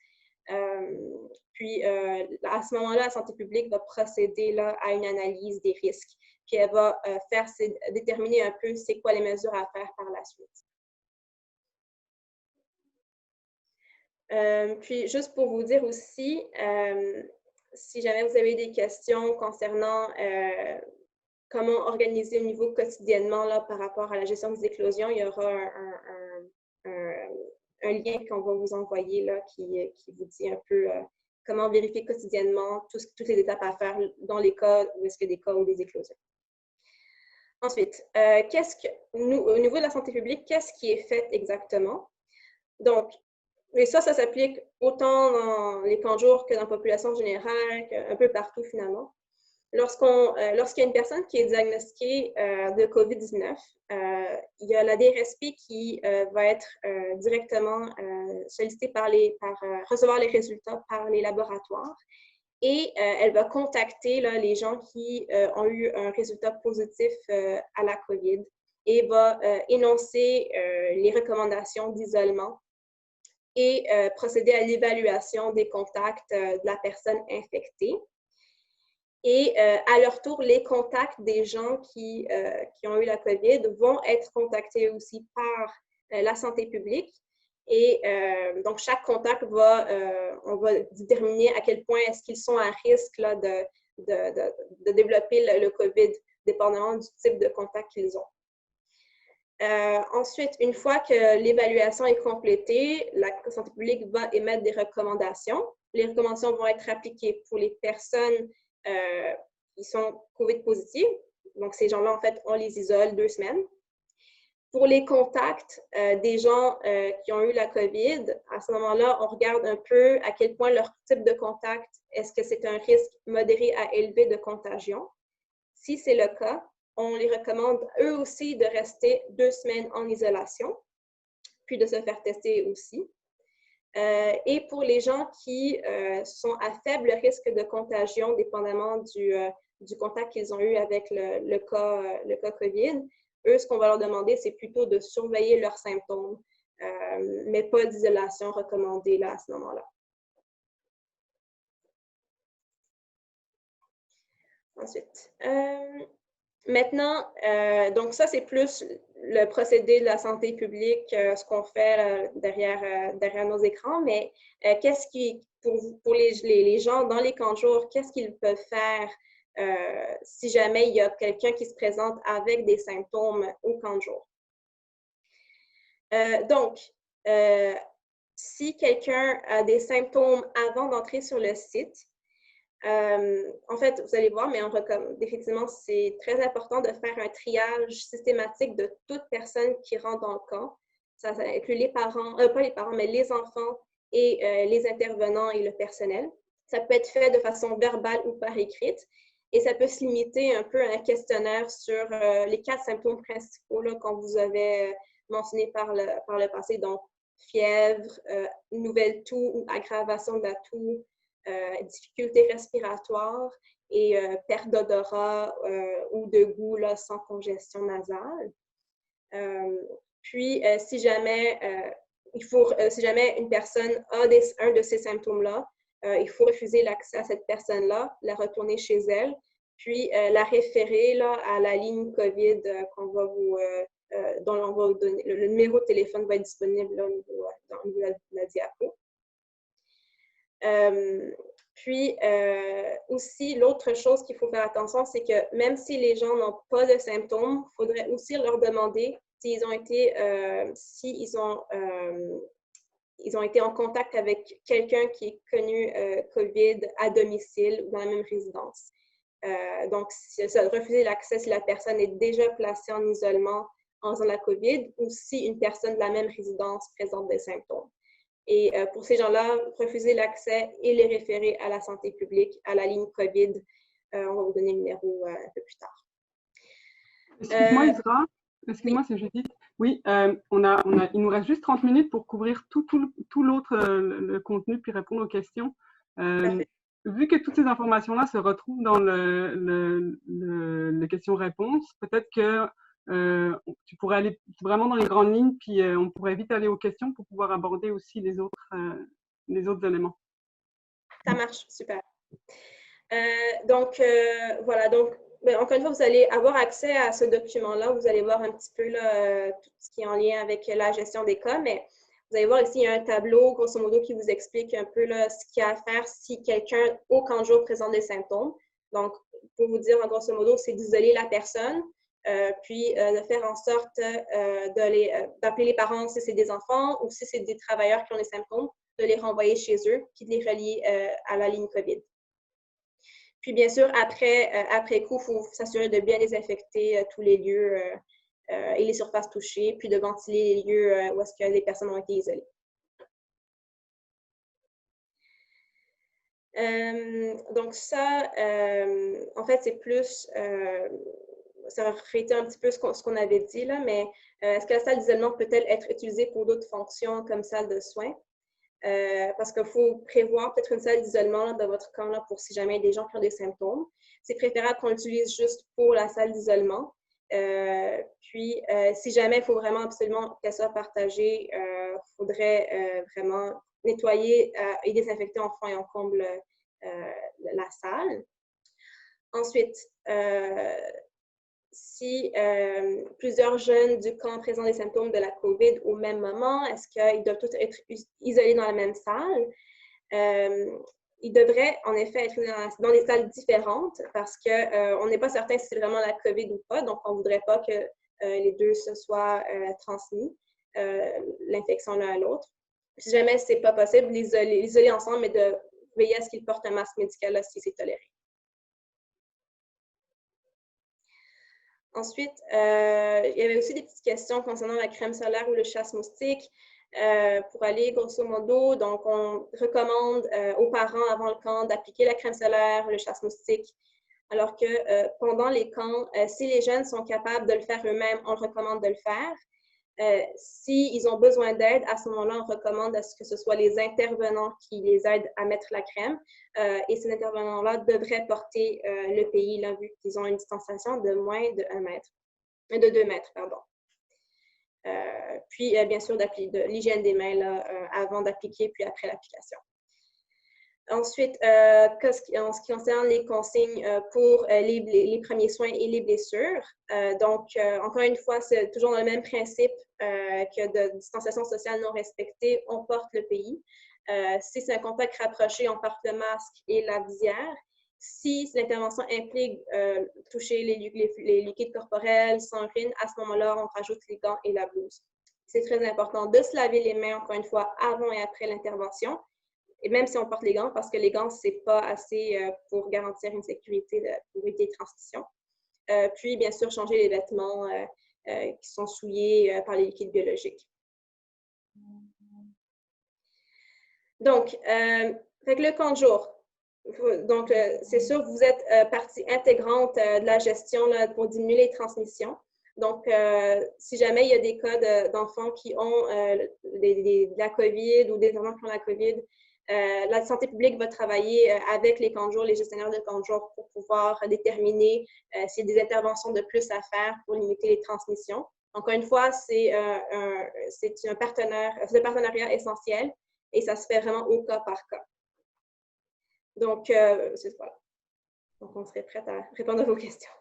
Puis, à ce moment-là, la santé publique va procéder là, à une analyse des risques. Puis, elle va déterminer un peu c'est quoi les mesures à faire par la suite. Puis, juste pour vous dire aussi, si jamais vous avez des questions concernant comment organiser au niveau quotidiennement là, par rapport à la gestion des éclosions, il y aura un lien qu'on va vous envoyer là, qui vous dit un peu comment vérifier quotidiennement toutes les étapes à faire dans les cas où est-ce qu'il y a des cas ou des éclosions. Ensuite, au niveau de la santé publique, qu'est-ce qui est fait exactement? Donc, et ça s'applique autant dans les camps de jour que dans la population générale, un peu partout finalement. Lorsqu'il y a une personne qui est diagnostiquée de COVID-19, il y a la DRSP qui va être directement sollicitée par recevoir les résultats par les laboratoires et elle va contacter là, les gens qui ont eu un résultat positif à la COVID et va énoncer les recommandations d'isolement et procéder à l'évaluation des contacts de la personne infectée. Et à leur tour, les contacts des gens qui ont eu la COVID vont être contactés aussi par la santé publique. Et donc, chaque contact on va déterminer à quel point est-ce qu'ils sont à risque là, de développer le COVID, dépendamment du type de contact qu'ils ont. Ensuite, une fois que l'évaluation est complétée, la santé publique va émettre des recommandations. Les recommandations vont être appliquées pour les personnes qui sont COVID positives. Donc, ces gens-là, en fait, on les isole 2 semaines. Pour les contacts des gens qui ont eu la COVID, à ce moment-là, on regarde un peu à quel point leur type de contact, est-ce que c'est un risque modéré à élevé de contagion. Si c'est le cas, on les recommande eux aussi de rester 2 semaines en isolation, puis de se faire tester aussi. Et pour les gens qui sont à faible risque de contagion, dépendamment du contact qu'ils ont eu avec le cas COVID, eux, ce qu'on va leur demander, c'est plutôt de surveiller leurs symptômes, mais pas d'isolation recommandée là, à ce moment-là. Ensuite, maintenant, donc ça, c'est plus le procédé de la santé publique, ce qu'on fait derrière nos écrans, mais qu'est-ce qui, pour les gens dans les camps de jour, qu'est-ce qu'ils peuvent faire si jamais il y a quelqu'un qui se présente avec des symptômes au camp de jour? Donc, si quelqu'un a des symptômes avant d'entrer sur le site, en fait, vous allez voir, mais définitivement, c'est très important de faire un triage systématique de toute personne qui rentre dans le camp. Ça inclut les parents, pas les parents, mais les enfants et les intervenants et le personnel. Ça peut être fait de façon verbale ou par écrite. Et ça peut se limiter un peu à un questionnaire sur les 4 symptômes principaux qu'on vous avait mentionnés par le passé, donc fièvre, nouvelle toux ou aggravation de la toux, difficultés respiratoires et perte d'odorat ou de goût là, sans congestion nasale. Puis, si jamais une personne a un de ces symptômes-là, il faut refuser l'accès à cette personne-là, la retourner chez elle, puis la référer là, à la ligne COVID dont on va vous donner. Le numéro de téléphone va être disponible là, dans la diapo. Puis, aussi, l'autre chose qu'il faut faire attention, c'est que même si les gens n'ont pas de symptômes, il faudrait aussi leur demander s'ils ont été en contact avec quelqu'un qui est connu COVID à domicile ou dans la même résidence. Donc, refuser l'accès si la personne est déjà placée en isolement en faisant la COVID ou si une personne de la même résidence présente des symptômes. Et pour ces gens-là, refuser l'accès et les référer à la santé publique, à la ligne COVID. On va vous donner le numéro un peu plus tard. Excuse-moi, Isra. Excuse-moi, c'est Judith. Oui, il nous reste juste 30 minutes pour couvrir tout l'autre le contenu puis répondre aux questions. Vu que toutes ces informations-là se retrouvent dans les questions-réponses, peut-être que tu pourrais aller vraiment dans les grandes lignes, puis on pourrait vite aller aux questions pour pouvoir aborder aussi les autres éléments. Ça marche, super. Voilà, donc encore une fois, vous allez avoir accès à ce document-là. Vous allez voir un petit peu là, tout ce qui est en lien avec la gestion des cas, mais vous allez voir ici, il y a un tableau, grosso modo, qui vous explique un peu là, ce qu'il y a à faire si quelqu'un au camp de jour présente des symptômes. Donc, pour vous dire, en grosso modo, c'est d'isoler la personne, puis de faire en sorte d'appeler les parents si c'est des enfants ou si c'est des travailleurs qui ont des symptômes, de les renvoyer chez eux, puis de les relier à la ligne COVID. Puis, bien sûr, après coup, il faut s'assurer de bien désinfecter tous les lieux et les surfaces touchées, puis de ventiler les lieux où est-ce que les personnes ont été isolées. Donc ça, en fait, c'est plus, ça reflète un petit peu ce qu'on avait dit là, mais est-ce que la salle d'isolement peut-elle être utilisée pour d'autres fonctions comme salle de soins? Parce qu'il faut prévoir peut-être une salle d'isolement dans votre camp là, pour si jamais il y a des gens qui ont des symptômes. C'est préférable qu'on l'utilise juste pour la salle d'isolement. Puis, si jamais il faut vraiment absolument qu'elle soit partagée, il faudrait vraiment nettoyer et désinfecter en fond et en comble la salle. Ensuite, si plusieurs jeunes du camp présentent des symptômes de la COVID au même moment, est-ce qu'ils doivent tous être isolés dans la même salle? Ils devraient en effet être dans des salles différentes parce qu'on n'est pas certain si c'est vraiment la COVID ou pas, donc on ne voudrait pas que les deux se soient transmis, l'infection l'un à l'autre. Si jamais ce n'est pas possible, l'isoler ensemble, mais de veiller à ce qu'ils portent un masque médical là, si c'est toléré. Ensuite, il y avait aussi des petites questions concernant la crème solaire ou le chasse-moustique. Pour aller grosso modo, donc on recommande aux parents avant le camp d'appliquer la crème solaire, le chasse-moustique, alors que pendant les camps, si les jeunes sont capables de le faire eux-mêmes, on recommande de le faire. S'ils ont besoin d'aide, à ce moment-là, on recommande à ce que ce soit les intervenants qui les aident à mettre la crème. Et ces intervenants-là devraient porter le pays, là, vu qu'ils ont une distanciation de moins de 2 mètres. Pardon. Puis, bien sûr, de l'hygiène des mains là, avant d'appliquer, puis après l'application. Ensuite, en ce qui concerne les consignes pour les premiers soins et les blessures, encore une fois, c'est toujours le même principe que de distanciation sociale non respectée, on porte le pays. Si c'est un contact rapproché, on porte le masque et la visière. Si l'intervention implique toucher les liquides corporels, sans urine, à ce moment-là, on rajoute les gants et la blouse. C'est très important de se laver les mains, encore une fois, avant et après l'intervention. Et même si on porte les gants, parce que les gants, ce n'est pas assez pour garantir une sécurité pour éviter les transmissions. Puis, bien sûr, changer les vêtements qui sont souillés par les liquides biologiques. Donc, le camp de jour. Donc, c'est sûr, vous êtes partie intégrante de la gestion là, pour diminuer les transmissions. Donc, si jamais il y a des cas d'enfants qui ont de la COVID ou des enfants qui ont la COVID, la santé publique va travailler avec les camps de jour, les gestionnaires de camps de jour pour pouvoir déterminer s'il y a des interventions de plus à faire pour limiter les transmissions. Encore une fois, c'est un partenariat essentiel et ça se fait vraiment au cas par cas. Donc, c'est voilà. Donc, on serait prête à répondre à vos questions.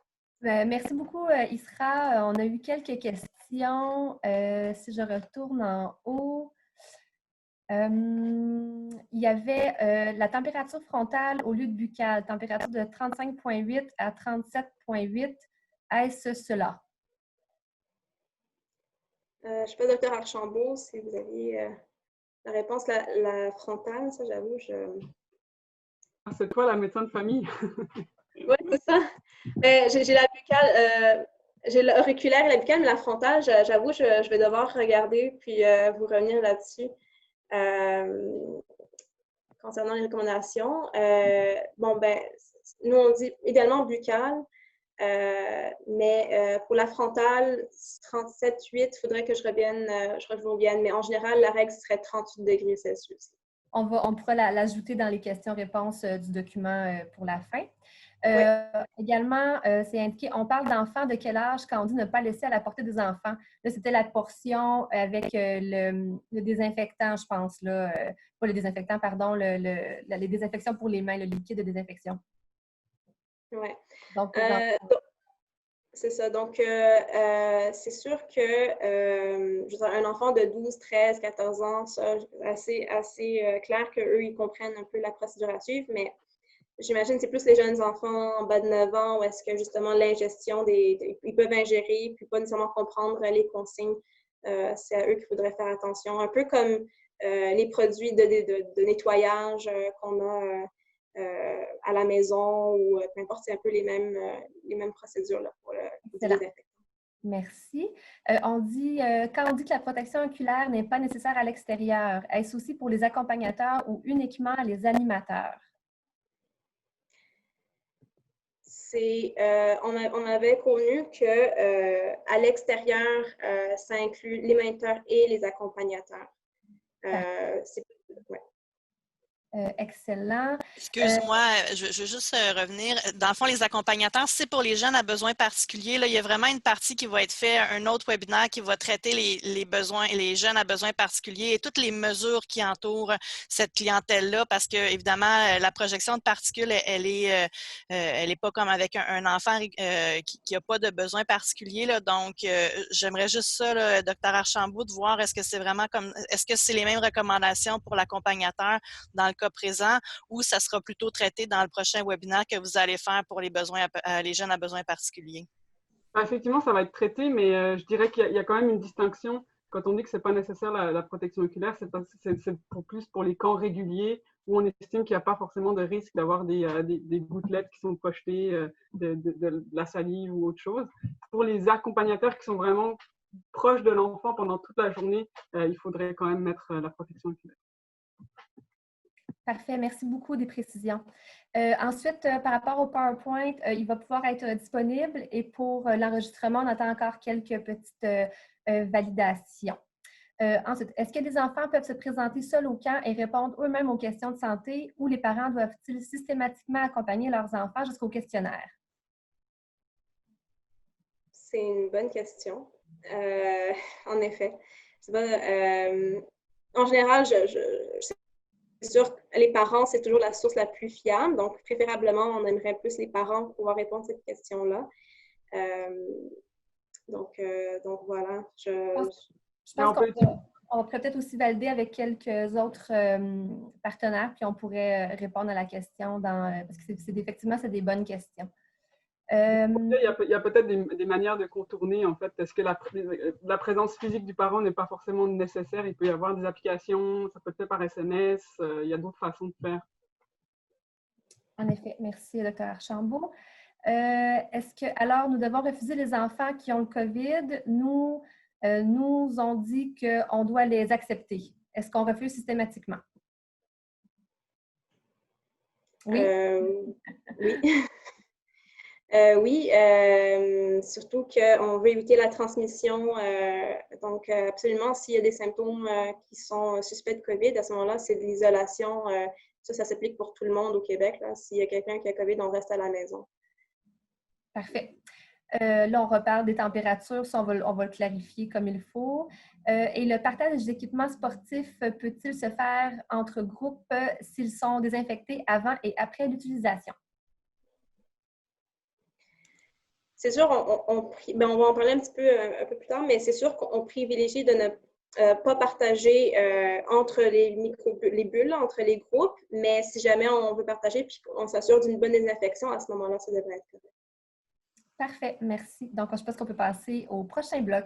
Merci beaucoup, Isra. On a eu quelques questions. Si je retourne en haut, il y avait la température frontale au lieu de buccale, température de 35,8 à 37,8. Est-ce cela? Je ne sais pas, Dr. Archambault, si vous aviez la réponse, la frontale, ça, j'avoue, Ah, c'est toi la médecin de famille? Oui, c'est ça. J'ai la buccale, j'ai l'auriculaire et la buccale, mais la frontale, j'avoue, je vais devoir regarder puis vous revenir là-dessus. Concernant les recommandations, bon, ben, nous, on dit idéalement buccale, mais pour la frontale, 37,8, il faudrait que je revienne, mais en général, la règle serait 38 degrés Celsius. On pourra l'ajouter dans les questions-réponses du document pour la fin. Oui. Également, c'est indiqué, on parle d'enfants de quel âge quand on dit ne pas laisser à la portée des enfants? Là, c'était la portion avec le désinfectant, je pense. Là, pas le désinfectant, pardon, les désinfections pour les mains, le liquide de désinfection. Oui. Donc, c'est ça. Donc, c'est sûr que je veux dire, un enfant de 12, 13, 14 ans, ça, assez clair qu'eux, ils comprennent un peu la procédure à suivre, mais j'imagine que c'est plus les jeunes enfants en bas de 9 ans où est-ce que justement l'ingestion, ils peuvent ingérer puis pas nécessairement comprendre les consignes. C'est à eux qu'il faudrait faire attention. Un peu comme les produits de nettoyage qu'on a à la maison ou peu importe, c'est un peu les mêmes procédures là, pour le désinfectant. Merci. Quand on dit que la protection oculaire n'est pas nécessaire à l'extérieur, est-ce aussi pour les accompagnateurs ou uniquement les animateurs? On avait connu qu'à l'extérieur, ça inclut les moniteurs et les accompagnateurs. Ouais. Excellent. Excuse-moi, je veux juste revenir. Dans le fond, les accompagnateurs, c'est pour les jeunes à besoins particuliers. Là, il y a vraiment une partie qui va être faite, un autre webinaire qui va traiter les besoins, les jeunes à besoins particuliers et toutes les mesures qui entourent cette clientèle-là, parce que évidemment, la projection de particules, elle est pas comme avec un enfant qui n'a pas de besoins particuliers. Là. Donc, j'aimerais juste ça, là, Dr. Archambault, de voir est-ce que c'est les mêmes recommandations pour l'accompagnateur dans le cas présent ou ça sera plutôt traité dans le prochain webinaire que vous allez faire pour les jeunes à besoins particuliers? Effectivement, ça va être traité, mais je dirais qu'il y a quand même une distinction. Quand on dit que ce n'est pas nécessaire la protection oculaire, c'est plus pour les camps réguliers où on estime qu'il n'y a pas forcément de risque d'avoir des gouttelettes qui sont projetées, de la salive ou autre chose. Pour les accompagnateurs qui sont vraiment proches de l'enfant pendant toute la journée, il faudrait quand même mettre la protection oculaire. Parfait, merci beaucoup des précisions. Ensuite, par rapport au PowerPoint, il va pouvoir être disponible et pour l'enregistrement, on attend encore quelques petites validations. Ensuite, est-ce que les enfants peuvent se présenter seuls au camp et répondre eux-mêmes aux questions de santé ou les parents doivent-ils systématiquement accompagner leurs enfants jusqu'au questionnaire? C'est une bonne question. En effet. En général, c'est sûr que les parents, c'est toujours la source la plus fiable. Donc, préférablement, on aimerait plus les parents pouvoir répondre à cette question-là. Donc voilà. Je pense qu'on pourrait peut-être aussi valider avec quelques autres partenaires, puis on pourrait répondre à la question parce que effectivement, c'est des bonnes questions. Il y a peut-être des manières de contourner, en fait. Est-ce que la présence physique du parent n'est pas forcément nécessaire? Il peut y avoir des applications, ça peut être fait par SMS, il y a d'autres façons de faire. En effet, merci, Dr. Archambault. Alors, nous devons refuser les enfants qui ont le COVID? Nous ont dit qu'on doit les accepter. Est-ce qu'on refuse systématiquement? Oui. Oui. Oui, surtout qu'on veut éviter la transmission. Donc, absolument, s'il y a des symptômes qui sont suspects de COVID, à ce moment-là, c'est de l'isolation. Ça s'applique pour tout le monde au Québec. S'il y a quelqu'un qui a COVID, on reste à la maison. Parfait. Là, on reparle des températures, ça, on va le clarifier comme il faut. Et le partage des équipements sportifs peut-il se faire entre groupes s'ils sont désinfectés avant et après l'utilisation? C'est sûr, on va en parler un petit peu un peu plus tard, mais c'est sûr qu'on privilégie de ne pas partager entre les bulles, entre les groupes, mais si jamais on veut partager puis on s'assure d'une bonne désinfection, à ce moment-là, ça devrait être correct. Parfait, merci. Donc, je pense qu'on peut passer au prochain bloc.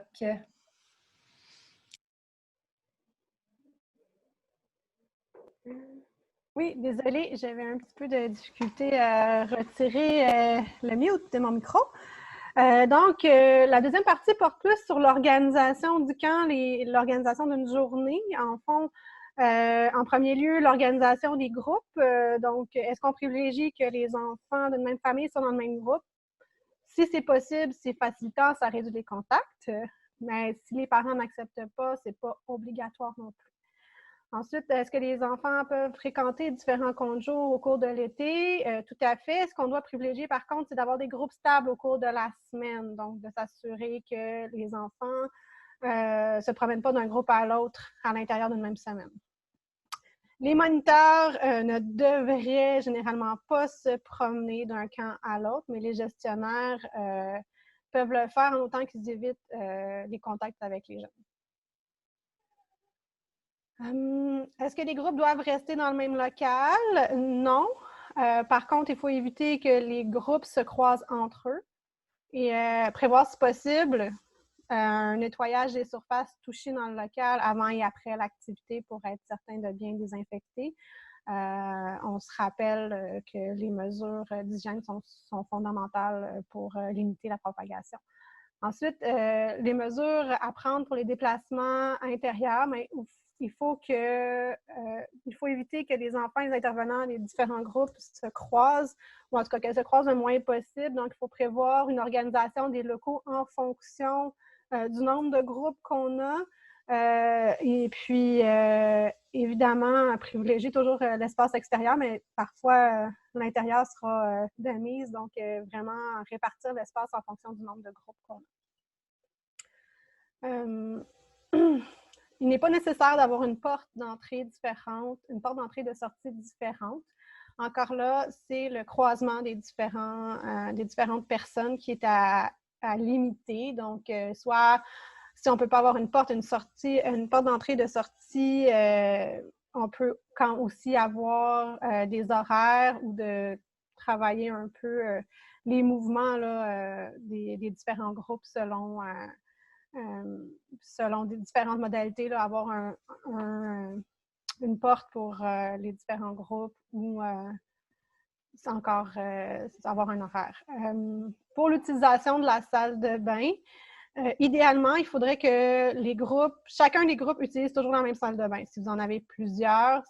Oui, désolée, j'avais un petit peu de difficulté à retirer le mute de mon micro. Donc, la deuxième partie porte plus sur l'organisation du camp, l'organisation d'une journée. En fond, en premier lieu, l'organisation des groupes. Donc, est-ce qu'on privilégie que les enfants d'une même famille soient dans le même groupe? Si c'est possible, c'est facilitant, ça réduit les contacts. Mais si les parents n'acceptent pas, c'est pas obligatoire non plus. Ensuite, est-ce que les enfants peuvent fréquenter différents camps de jour au cours de l'été? Tout à fait. Ce qu'on doit privilégier, par contre, c'est d'avoir des groupes stables au cours de la semaine. Donc, de s'assurer que les enfants ne se promènent pas d'un groupe à l'autre à l'intérieur d'une même semaine. Les moniteurs ne devraient généralement pas se promener d'un camp à l'autre, mais les gestionnaires peuvent le faire en autant qu'ils évitent les contacts avec les jeunes. Est-ce que les groupes doivent rester dans le même local? Non. Par contre, il faut éviter que les groupes se croisent entre eux et prévoir, si possible, un nettoyage des surfaces touchées dans le local avant et après l'activité pour être certain de bien désinfecter. On se rappelle que les mesures d'hygiène sont fondamentales pour limiter la propagation. Ensuite, les mesures à prendre pour les déplacements intérieurs, mais il faut éviter que les enfants et les intervenants des différents groupes se croisent, ou en tout cas qu'elles se croisent le moins possible. Donc, il faut prévoir une organisation des locaux en fonction du nombre de groupes qu'on a. Et puis, évidemment, privilégier toujours l'espace extérieur, mais parfois, l'intérieur sera de mise. Donc, vraiment répartir l'espace en fonction du nombre de groupes qu'on a. Il n'est pas nécessaire d'avoir une porte d'entrée différente, une porte d'entrée et de sortie différente. Encore là, c'est le croisement des différentes personnes qui est à limiter. Donc, soit si on ne peut pas avoir une porte d'entrée et de sortie, on peut aussi avoir des horaires ou de travailler un peu les mouvements là, des différents groupes selon des différentes modalités, là, avoir une porte pour les différents groupes ou encore avoir un horaire. Pour l'utilisation de la salle de bain, idéalement, il faudrait que chacun des groupes utilise toujours la même salle de bain. Si vous en avez plusieurs,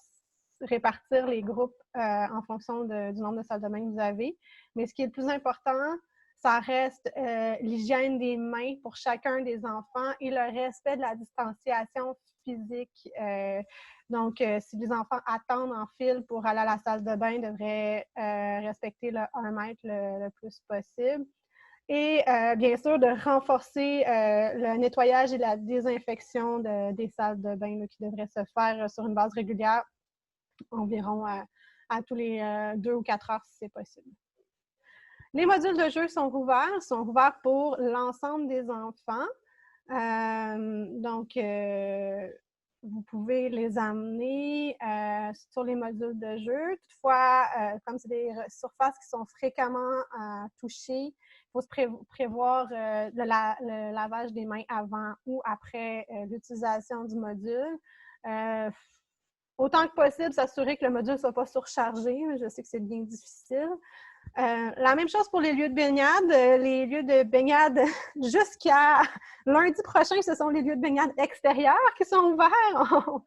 répartir les groupes en fonction du nombre de salles de bain que vous avez. Mais ce qui est le plus important, ça reste l'hygiène des mains pour chacun des enfants et le respect de la distanciation physique. Donc, si les enfants attendent en file pour aller à la salle de bain, ils devraient respecter le 1 mètre le plus possible. Et bien sûr, de renforcer le nettoyage et la désinfection des salles de bain là, qui devraient se faire sur une base régulière, environ à tous les 2 ou 4 heures si c'est possible. Les modules de jeu sont ouverts pour l'ensemble des enfants. Donc, vous pouvez les amener sur les modules de jeu. Toutefois, comme c'est des surfaces qui sont fréquemment touchées, il faut se prévoir le lavage des mains avant ou après l'utilisation du module. Autant que possible, s'assurer que le module ne soit pas surchargé. Je sais que c'est bien difficile. La même chose pour les lieux de baignade. Les lieux de baignade, jusqu'à lundi prochain, ce sont les lieux de baignade extérieurs qui sont ouverts.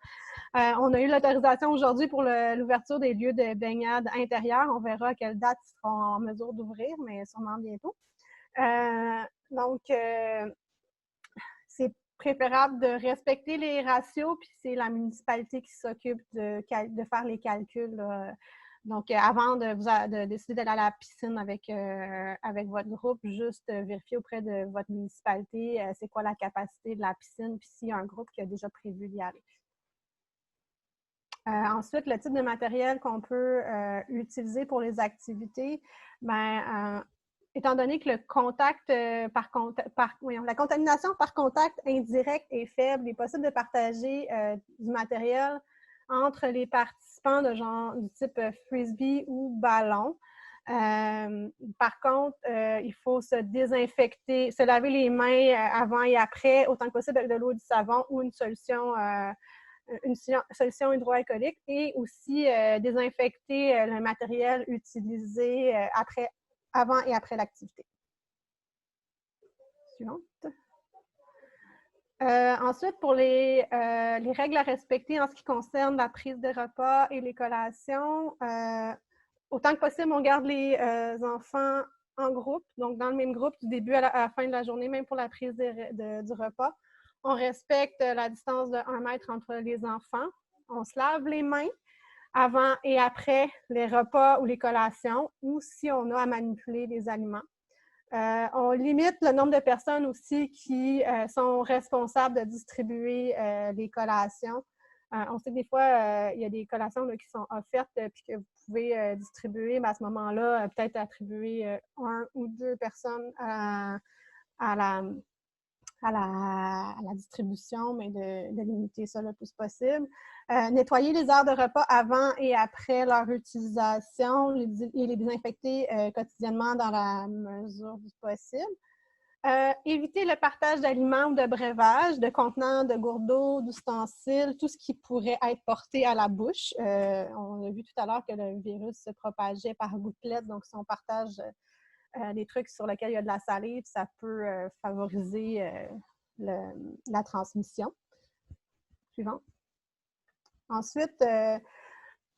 On a eu l'autorisation aujourd'hui pour l'ouverture des lieux de baignade intérieurs. On verra à quelle date ils seront en mesure d'ouvrir, mais sûrement bientôt. Donc, c'est préférable de respecter les ratios, puis c'est la municipalité qui s'occupe de faire les calculs. Donc, avant de décider d'aller à la piscine avec votre groupe, juste vérifier auprès de votre municipalité c'est quoi la capacité de la piscine, puis s'il y a un groupe qui a déjà prévu d'y aller. Ensuite, le type de matériel qu'on peut utiliser pour les activités, étant donné que le contact la contamination par contact indirect est faible, il est possible de partager du matériel entre les participants de genre du type frisbee ou ballon. Par contre, il faut se désinfecter, se laver les mains avant et après, autant que possible avec de l'eau et du savon ou une solution hydroalcoolique et aussi désinfecter le matériel utilisé avant et après l'activité. Suivante. Ensuite, pour les règles à respecter en ce qui concerne la prise de repas et les collations, autant que possible, on garde les enfants en groupe, donc dans le même groupe du début à la fin de la journée, même pour la prise du repas. On respecte la distance de 1 mètre entre les enfants. On se lave les mains avant et après les repas ou les collations ou si on a à manipuler les aliments. On limite le nombre de personnes aussi qui sont responsables de distribuer les collations. On sait que des fois, il y a des collations qui sont offertes puis que vous pouvez distribuer, mais à ce moment-là, peut-être attribuer 1 ou 2 personnes à la distribution, mais de limiter ça le plus possible. Nettoyer les aires de repas avant et après leur utilisation et les désinfecter quotidiennement dans la mesure du possible. Éviter le partage d'aliments ou de breuvages, de contenants, de gourdes d'eau, d'ustensiles, tout ce qui pourrait être porté à la bouche. On a vu tout à l'heure que le virus se propageait par gouttelettes, donc si on partage des trucs sur lesquels il y a de la salive, ça peut favoriser la transmission. Suivant. Ensuite,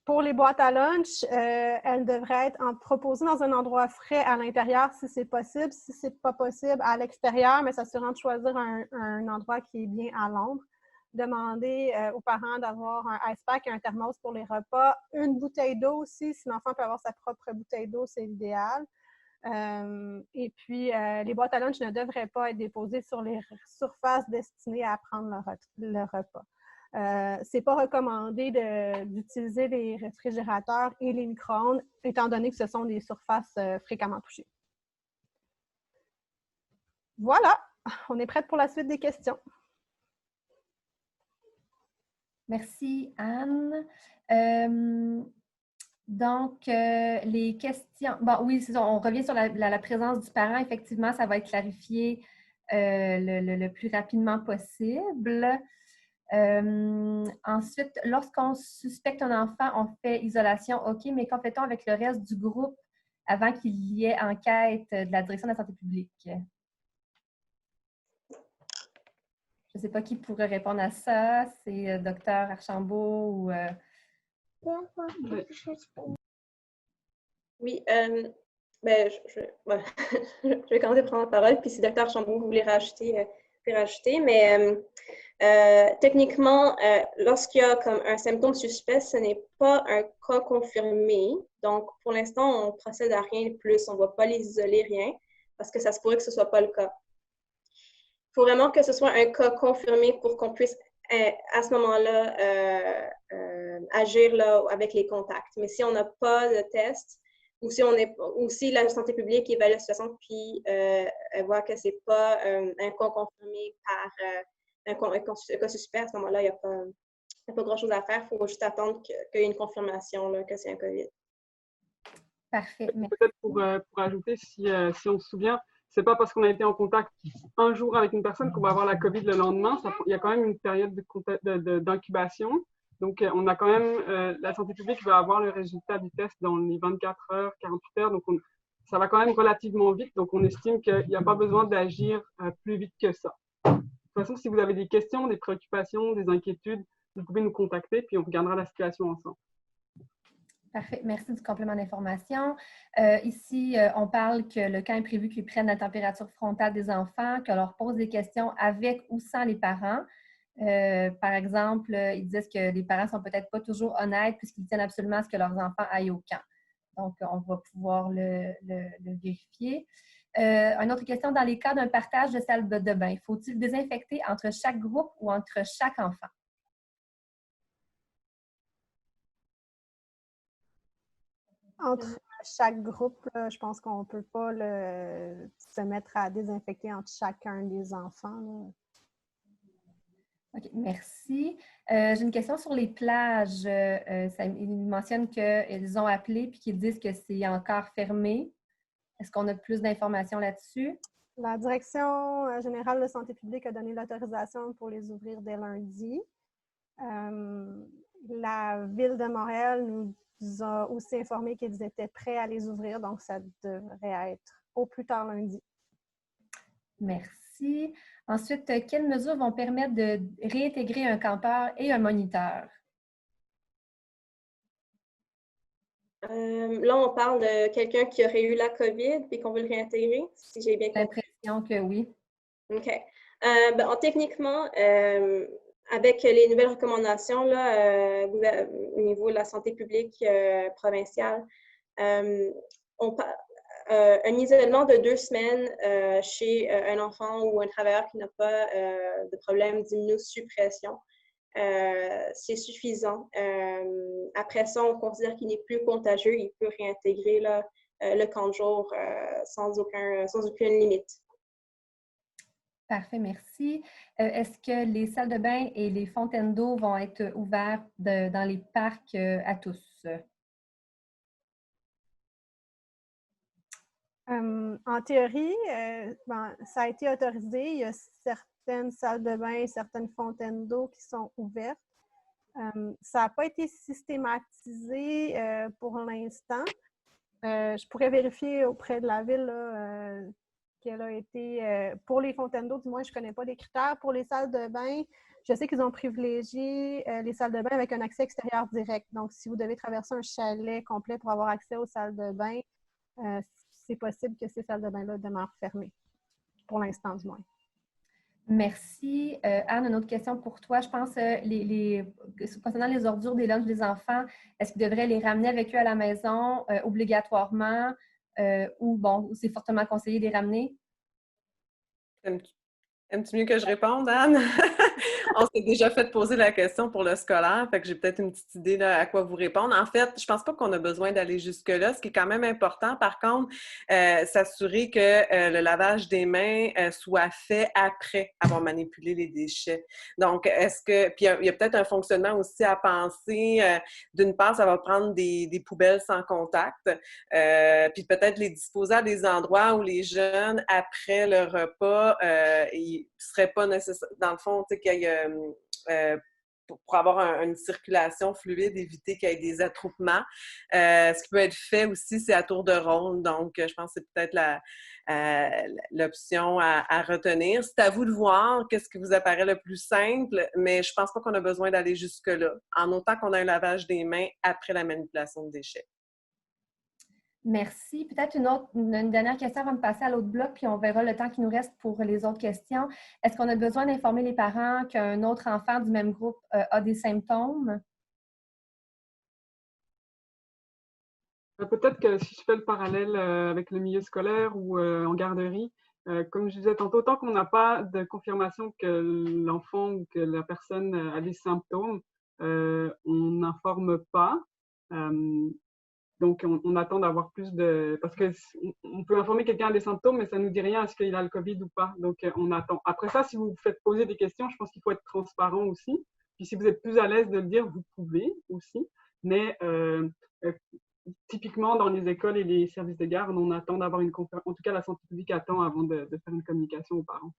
pour les boîtes à lunch, elles devraient être proposées dans un endroit frais à l'intérieur si c'est possible. Si ce n'est pas possible, à l'extérieur, mais s'assurant de choisir un endroit qui est bien à l'ombre. Demander aux parents d'avoir un ice pack et un thermos pour les repas. Une bouteille d'eau aussi. Si l'enfant peut avoir sa propre bouteille d'eau, c'est l'idéal. Et puis, les boîtes à lunch ne devraient pas être déposées sur les surfaces destinées à prendre le repas. Ce n'est pas recommandé d'utiliser les réfrigérateurs et les micro-ondes, étant donné que ce sont des surfaces fréquemment touchées. Voilà, on est prête pour la suite des questions. Merci, Anne. Donc, les questions... Bon, oui, c'est ça, on revient sur la présence du parent. Effectivement, ça va être clarifié le plus rapidement possible. Ensuite, lorsqu'on suspecte un enfant, on fait isolation, OK, mais qu'en fait-on avec le reste du groupe avant qu'il y ait enquête de la direction de la santé publique? Je ne sais pas qui pourrait répondre à ça. C'est Dr. Archambault ou... Oui, je vais commencer à prendre la parole, puis si Dr. Archambault voulait rajouter, mais techniquement, lorsqu'il y a comme un symptôme suspect, ce n'est pas un cas confirmé. Donc, pour l'instant, on ne procède à rien de plus. On ne va pas les isoler, rien, parce que ça se pourrait que ce ne soit pas le cas. Il faut vraiment que ce soit un cas confirmé pour qu'on puisse, à ce moment-là, agir là, avec les contacts. Mais si on n'a pas de test, ou si la santé publique évalue la situation puis elle voit que ce n'est pas un cas confirmé par un cas suspect, à ce moment-là, il n'y a pas grand-chose à faire. Il faut juste attendre qu'il y ait une confirmation là, que c'est un COVID. Parfait. Peut-être pour ajouter, si on se souvient, c'est pas parce qu'on a été en contact un jour avec une personne qu'on va avoir la COVID le lendemain. Il y a quand même une période d'incubation. Donc, on a quand même, la santé publique va avoir le résultat du test dans les 24 heures, 48 heures. Donc, ça va quand même relativement vite, donc on estime qu'il n'y a pas besoin d'agir plus vite que ça. De toute façon, si vous avez des questions, des préoccupations, des inquiétudes, vous pouvez nous contacter, puis on regardera la situation ensemble. Parfait. Merci du complément d'information. Ici, on parle que le cas est prévu qu'ils prennent la température frontale des enfants, qu'on leur pose des questions avec ou sans les parents. Par exemple, ils disent que les parents ne sont peut-être pas toujours honnêtes puisqu'ils tiennent absolument à ce que leurs enfants aillent au camp. Donc, on va pouvoir le vérifier. Une autre question, dans les cas d'un partage de salle de bain, faut-il désinfecter entre chaque groupe ou entre chaque enfant? Entre chaque groupe, là, je pense qu'on ne peut pas se mettre à désinfecter entre chacun des enfants. Là. OK, merci. J'ai une question sur les plages. Ils mentionnent qu'ils ont appelé et qu'ils disent que c'est encore fermé. Est-ce qu'on a plus d'informations là-dessus? La Direction générale de santé publique a donné l'autorisation pour les ouvrir dès lundi. La Ville de Montréal nous a aussi informé qu'ils étaient prêts à les ouvrir, donc ça devrait être au plus tard lundi. Merci. Ensuite, quelles mesures vont permettre de réintégrer un campeur et un moniteur? Là, on parle de quelqu'un qui aurait eu la COVID et qu'on veut le réintégrer, si j'ai bien compris. J'ai l'impression que oui. OK. Techniquement, avec les nouvelles recommandations là, au niveau de la santé publique provinciale, un isolement de 2 semaines chez un enfant ou un travailleur qui n'a pas de problème d'immunosuppression, c'est suffisant. Après ça, on considère qu'il n'est plus contagieux. Il peut réintégrer là, le camp de jour sans aucune limite. Parfait, merci. Est-ce que les salles de bain et les fontaines d'eau vont être ouvertes dans les parcs à tous? En théorie, ça a été autorisé. Il y a certaines salles de bain et certaines fontaines d'eau qui sont ouvertes. Ça n'a pas été systématisé pour l'instant. Je pourrais vérifier auprès de la Ville là, qu'elle a été, pour les fontaines d'eau, du moins, je ne connais pas les critères. Pour les salles de bain, je sais qu'ils ont privilégié les salles de bain avec un accès extérieur direct. Donc, si vous devez traverser un chalet complet pour avoir accès aux salles de bain, c'est possible que ces salles de bain-là demeurent fermées, pour l'instant du moins. Merci. Anne, une autre question pour toi. Je pense, concernant les ordures des lunchs des enfants, est-ce qu'ils devraient les ramener avec eux à la maison obligatoirement ou, bon, c'est fortement conseillé de les ramener? Aimes-tu mieux que je réponde, Anne? On s'est déjà fait poser la question pour le scolaire, fait que j'ai peut-être une petite idée là, à quoi vous répondre. En fait, je pense pas qu'on a besoin d'aller jusque-là. Ce qui est quand même important, par contre, s'assurer que le lavage des mains soit fait après avoir manipulé les déchets. Donc, puis il y a peut-être un fonctionnement aussi à penser. D'une part, ça va prendre des poubelles sans contact, puis peut-être les disposer à des endroits où les jeunes, après le repas, il ne serait pas nécessaire, dans le fond, tu sais, qu'il y ait pour avoir une circulation fluide, éviter qu'il y ait des attroupements. Ce qui peut être fait aussi, c'est à tour de ronde. Donc, je pense que c'est peut-être l'option à retenir. C'est à vous de voir qu'est-ce qui vous apparaît le plus simple, mais je ne pense pas qu'on a besoin d'aller jusque-là, en autant qu'on a un lavage des mains après la manipulation de déchets. Merci. Peut-être une dernière question avant de passer à l'autre bloc, puis on verra le temps qui nous reste pour les autres questions. Est-ce qu'on a besoin d'informer les parents qu'un autre enfant du même groupe a des symptômes? Peut-être que si je fais le parallèle avec le milieu scolaire ou en garderie, comme je disais tantôt, tant qu'on n'a pas de confirmation que l'enfant ou que la personne a des symptômes, on n'informe pas. Donc, on attend d'avoir plus de... Parce qu'on peut informer quelqu'un des symptômes, mais ça ne nous dit rien, est-ce qu'il a le COVID ou pas. Donc, on attend. Après ça, si vous vous faites poser des questions, je pense qu'il faut être transparent aussi. Puis, si vous êtes plus à l'aise de le dire, vous pouvez aussi. Mais typiquement, dans les écoles et les services de garde, on attend d'avoir une conférence. En tout cas, la santé publique attend avant de faire une communication aux parents.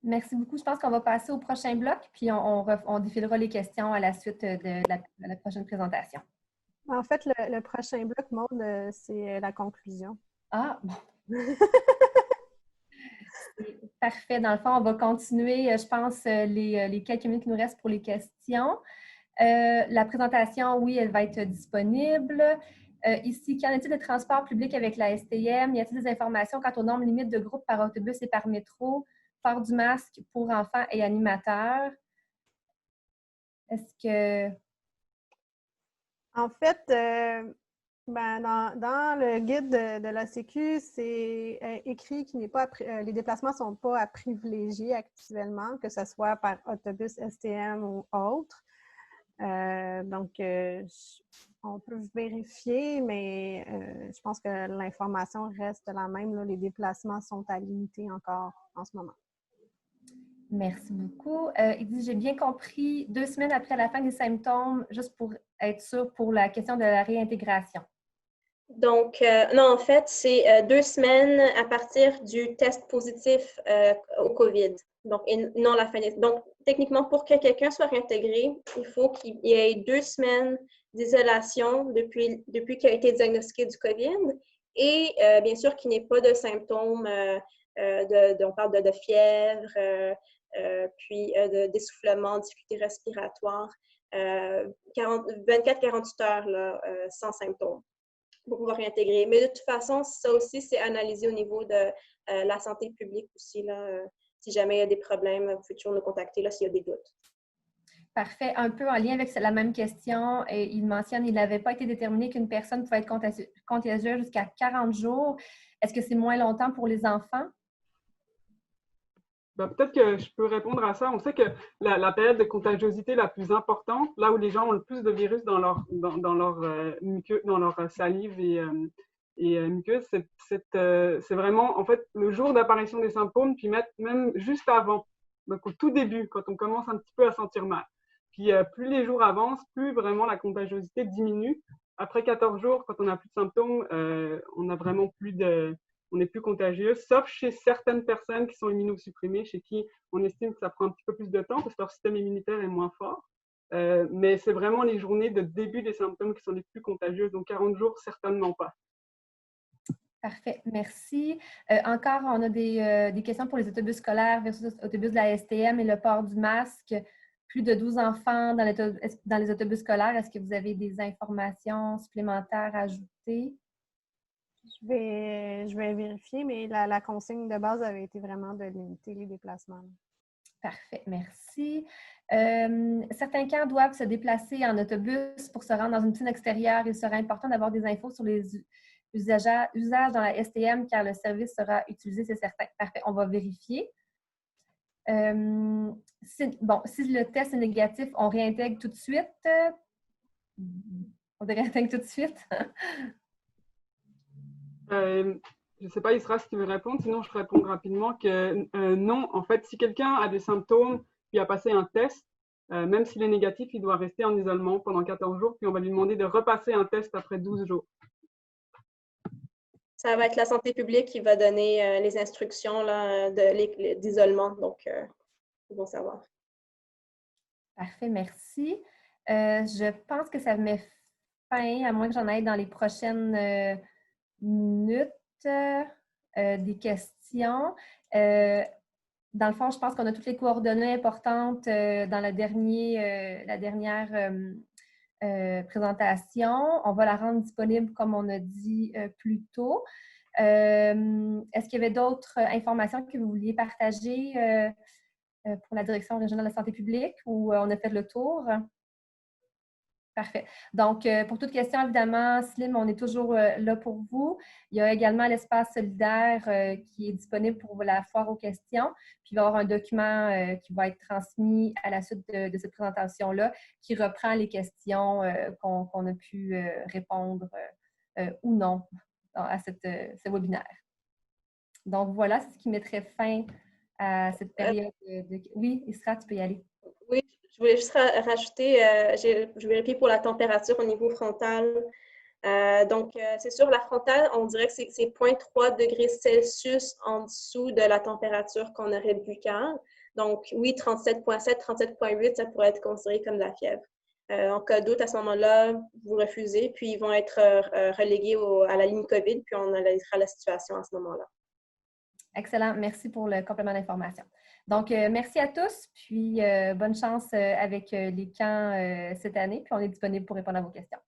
Merci beaucoup. Je pense qu'on va passer au prochain bloc, puis on défilera les questions à la suite de la prochaine présentation. En fait, le prochain bloc, Maude, c'est la conclusion. Ah, bon. Parfait. Dans le fond, on va continuer, je pense, les quelques minutes qui nous restent pour les questions. La présentation, oui, elle va être disponible. Ici, qu'en est-il des transports publics avec la STM? Y a-t-il des informations quant au nombre limite de groupes par autobus et par métro? Port du masque pour enfants et animateurs? Est-ce que... En fait, dans le guide de la Sécu, c'est écrit qu'il n'est pas les déplacements ne sont pas à privilégier actuellement, que ce soit par autobus STM ou autre. On peut vérifier, mais je pense que l'information reste la même. Là, les déplacements sont à limiter encore en ce moment. Merci beaucoup. Il dit, j'ai bien compris, 2 semaines après la fin des symptômes, juste pour être sûr pour la question de la réintégration. Donc, non, en fait, c'est 2 semaines à partir du test positif au COVID. Donc, et non la fin des... Donc, techniquement, pour que quelqu'un soit réintégré, il faut qu'il y ait 2 semaines d'isolation depuis qu'il a été diagnostiqué du COVID et bien sûr qu'il n'ait pas de symptômes, on parle de fièvre, puis d'essoufflement, difficulté respiratoire, 24-48 heures là, sans symptômes pour pouvoir réintégrer. Mais de toute façon, ça aussi, c'est analysé au niveau de la santé publique aussi. Là, si jamais il y a des problèmes, vous pouvez toujours nous contacter là, s'il y a des doutes. Parfait. Un peu en lien avec la même question, il mentionne qu'il n'avait pas été déterminé qu'une personne pouvait être contagieuse jusqu'à 40 jours. Est-ce que c'est moins longtemps pour les enfants? Ben, peut-être que je peux répondre à ça. On sait que la période de contagiosité la plus importante, là où les gens ont le plus de virus dans leur salive et muqueuse, c'est vraiment en fait le jour d'apparition des symptômes, puis même juste avant, donc au tout début, quand on commence un petit peu à sentir mal. Puis plus les jours avancent, plus vraiment la contagiosité diminue. Après 14 jours, quand on n'a plus de symptômes, on n'a vraiment on n'est plus contagieux, sauf chez certaines personnes qui sont immunosupprimées, chez qui on estime que ça prend un petit peu plus de temps parce que leur système immunitaire est moins fort. Mais c'est vraiment les journées de début des symptômes qui sont les plus contagieuses. Donc 40 jours, certainement pas. Parfait, merci. Encore, on a des questions pour les autobus scolaires versus les autobus de la STM et le port du masque. Plus de 12 enfants dans les autobus scolaires. Est-ce que vous avez des informations supplémentaires à ajouter? Je vais vérifier, mais la consigne de base avait été vraiment de limiter les déplacements. Parfait, merci. Certains camps doivent se déplacer en autobus pour se rendre dans une piscine extérieure. Il serait important d'avoir des infos sur les usages dans la STM car le service sera utilisé, c'est certain. Parfait, on va vérifier. Si le test est négatif, on réintègre tout de suite. On réintègre tout de suite. Je ne sais pas, Isra, si tu veux répondre, sinon je réponds rapidement que non, en fait, si quelqu'un a des symptômes puis a passé un test, même s'il est négatif, il doit rester en isolement pendant 14 jours, puis on va lui demander de repasser un test après 12 jours. Ça va être la santé publique qui va donner les instructions d'isolement, donc ils vont savoir. Parfait, merci. Je pense que ça met fin, à moins que j'en aille dans les prochaines minutes, des questions. Dans le fond, je pense qu'on a toutes les coordonnées importantes dans la dernière présentation. On va la rendre disponible, comme on a dit plus tôt. Est-ce qu'il y avait d'autres informations que vous vouliez partager pour la Direction régionale de la santé publique ou on a fait le tour? Parfait. Donc, pour toute question, évidemment, Slim, on est toujours là pour vous. Il y a également l'espace solidaire qui est disponible pour la foire aux questions. Puis, il va y avoir un document qui va être transmis à la suite de cette présentation-là qui reprend les questions qu'on a pu répondre ou non à ce webinaire. Donc, voilà, c'est ce qui mettrait fin à cette période de... Oui, Isra, tu peux y aller. Oui. Je voulais juste rajouter, je vérifie pour la température au niveau frontal. Donc, c'est sûr, la frontale, on dirait que c'est 0,3 degrés Celsius en dessous de la température qu'on aurait buccale. Donc, oui, 37,7, 37,8, ça pourrait être considéré comme de la fièvre. En cas de doute, à ce moment-là, vous refusez, puis ils vont être relégués à la ligne COVID, puis on analysera la situation à ce moment-là. Excellent. Merci pour le complément d'information. Donc, merci à tous, puis bonne chance avec les camps cette année, puis on est disponible pour répondre à vos questions.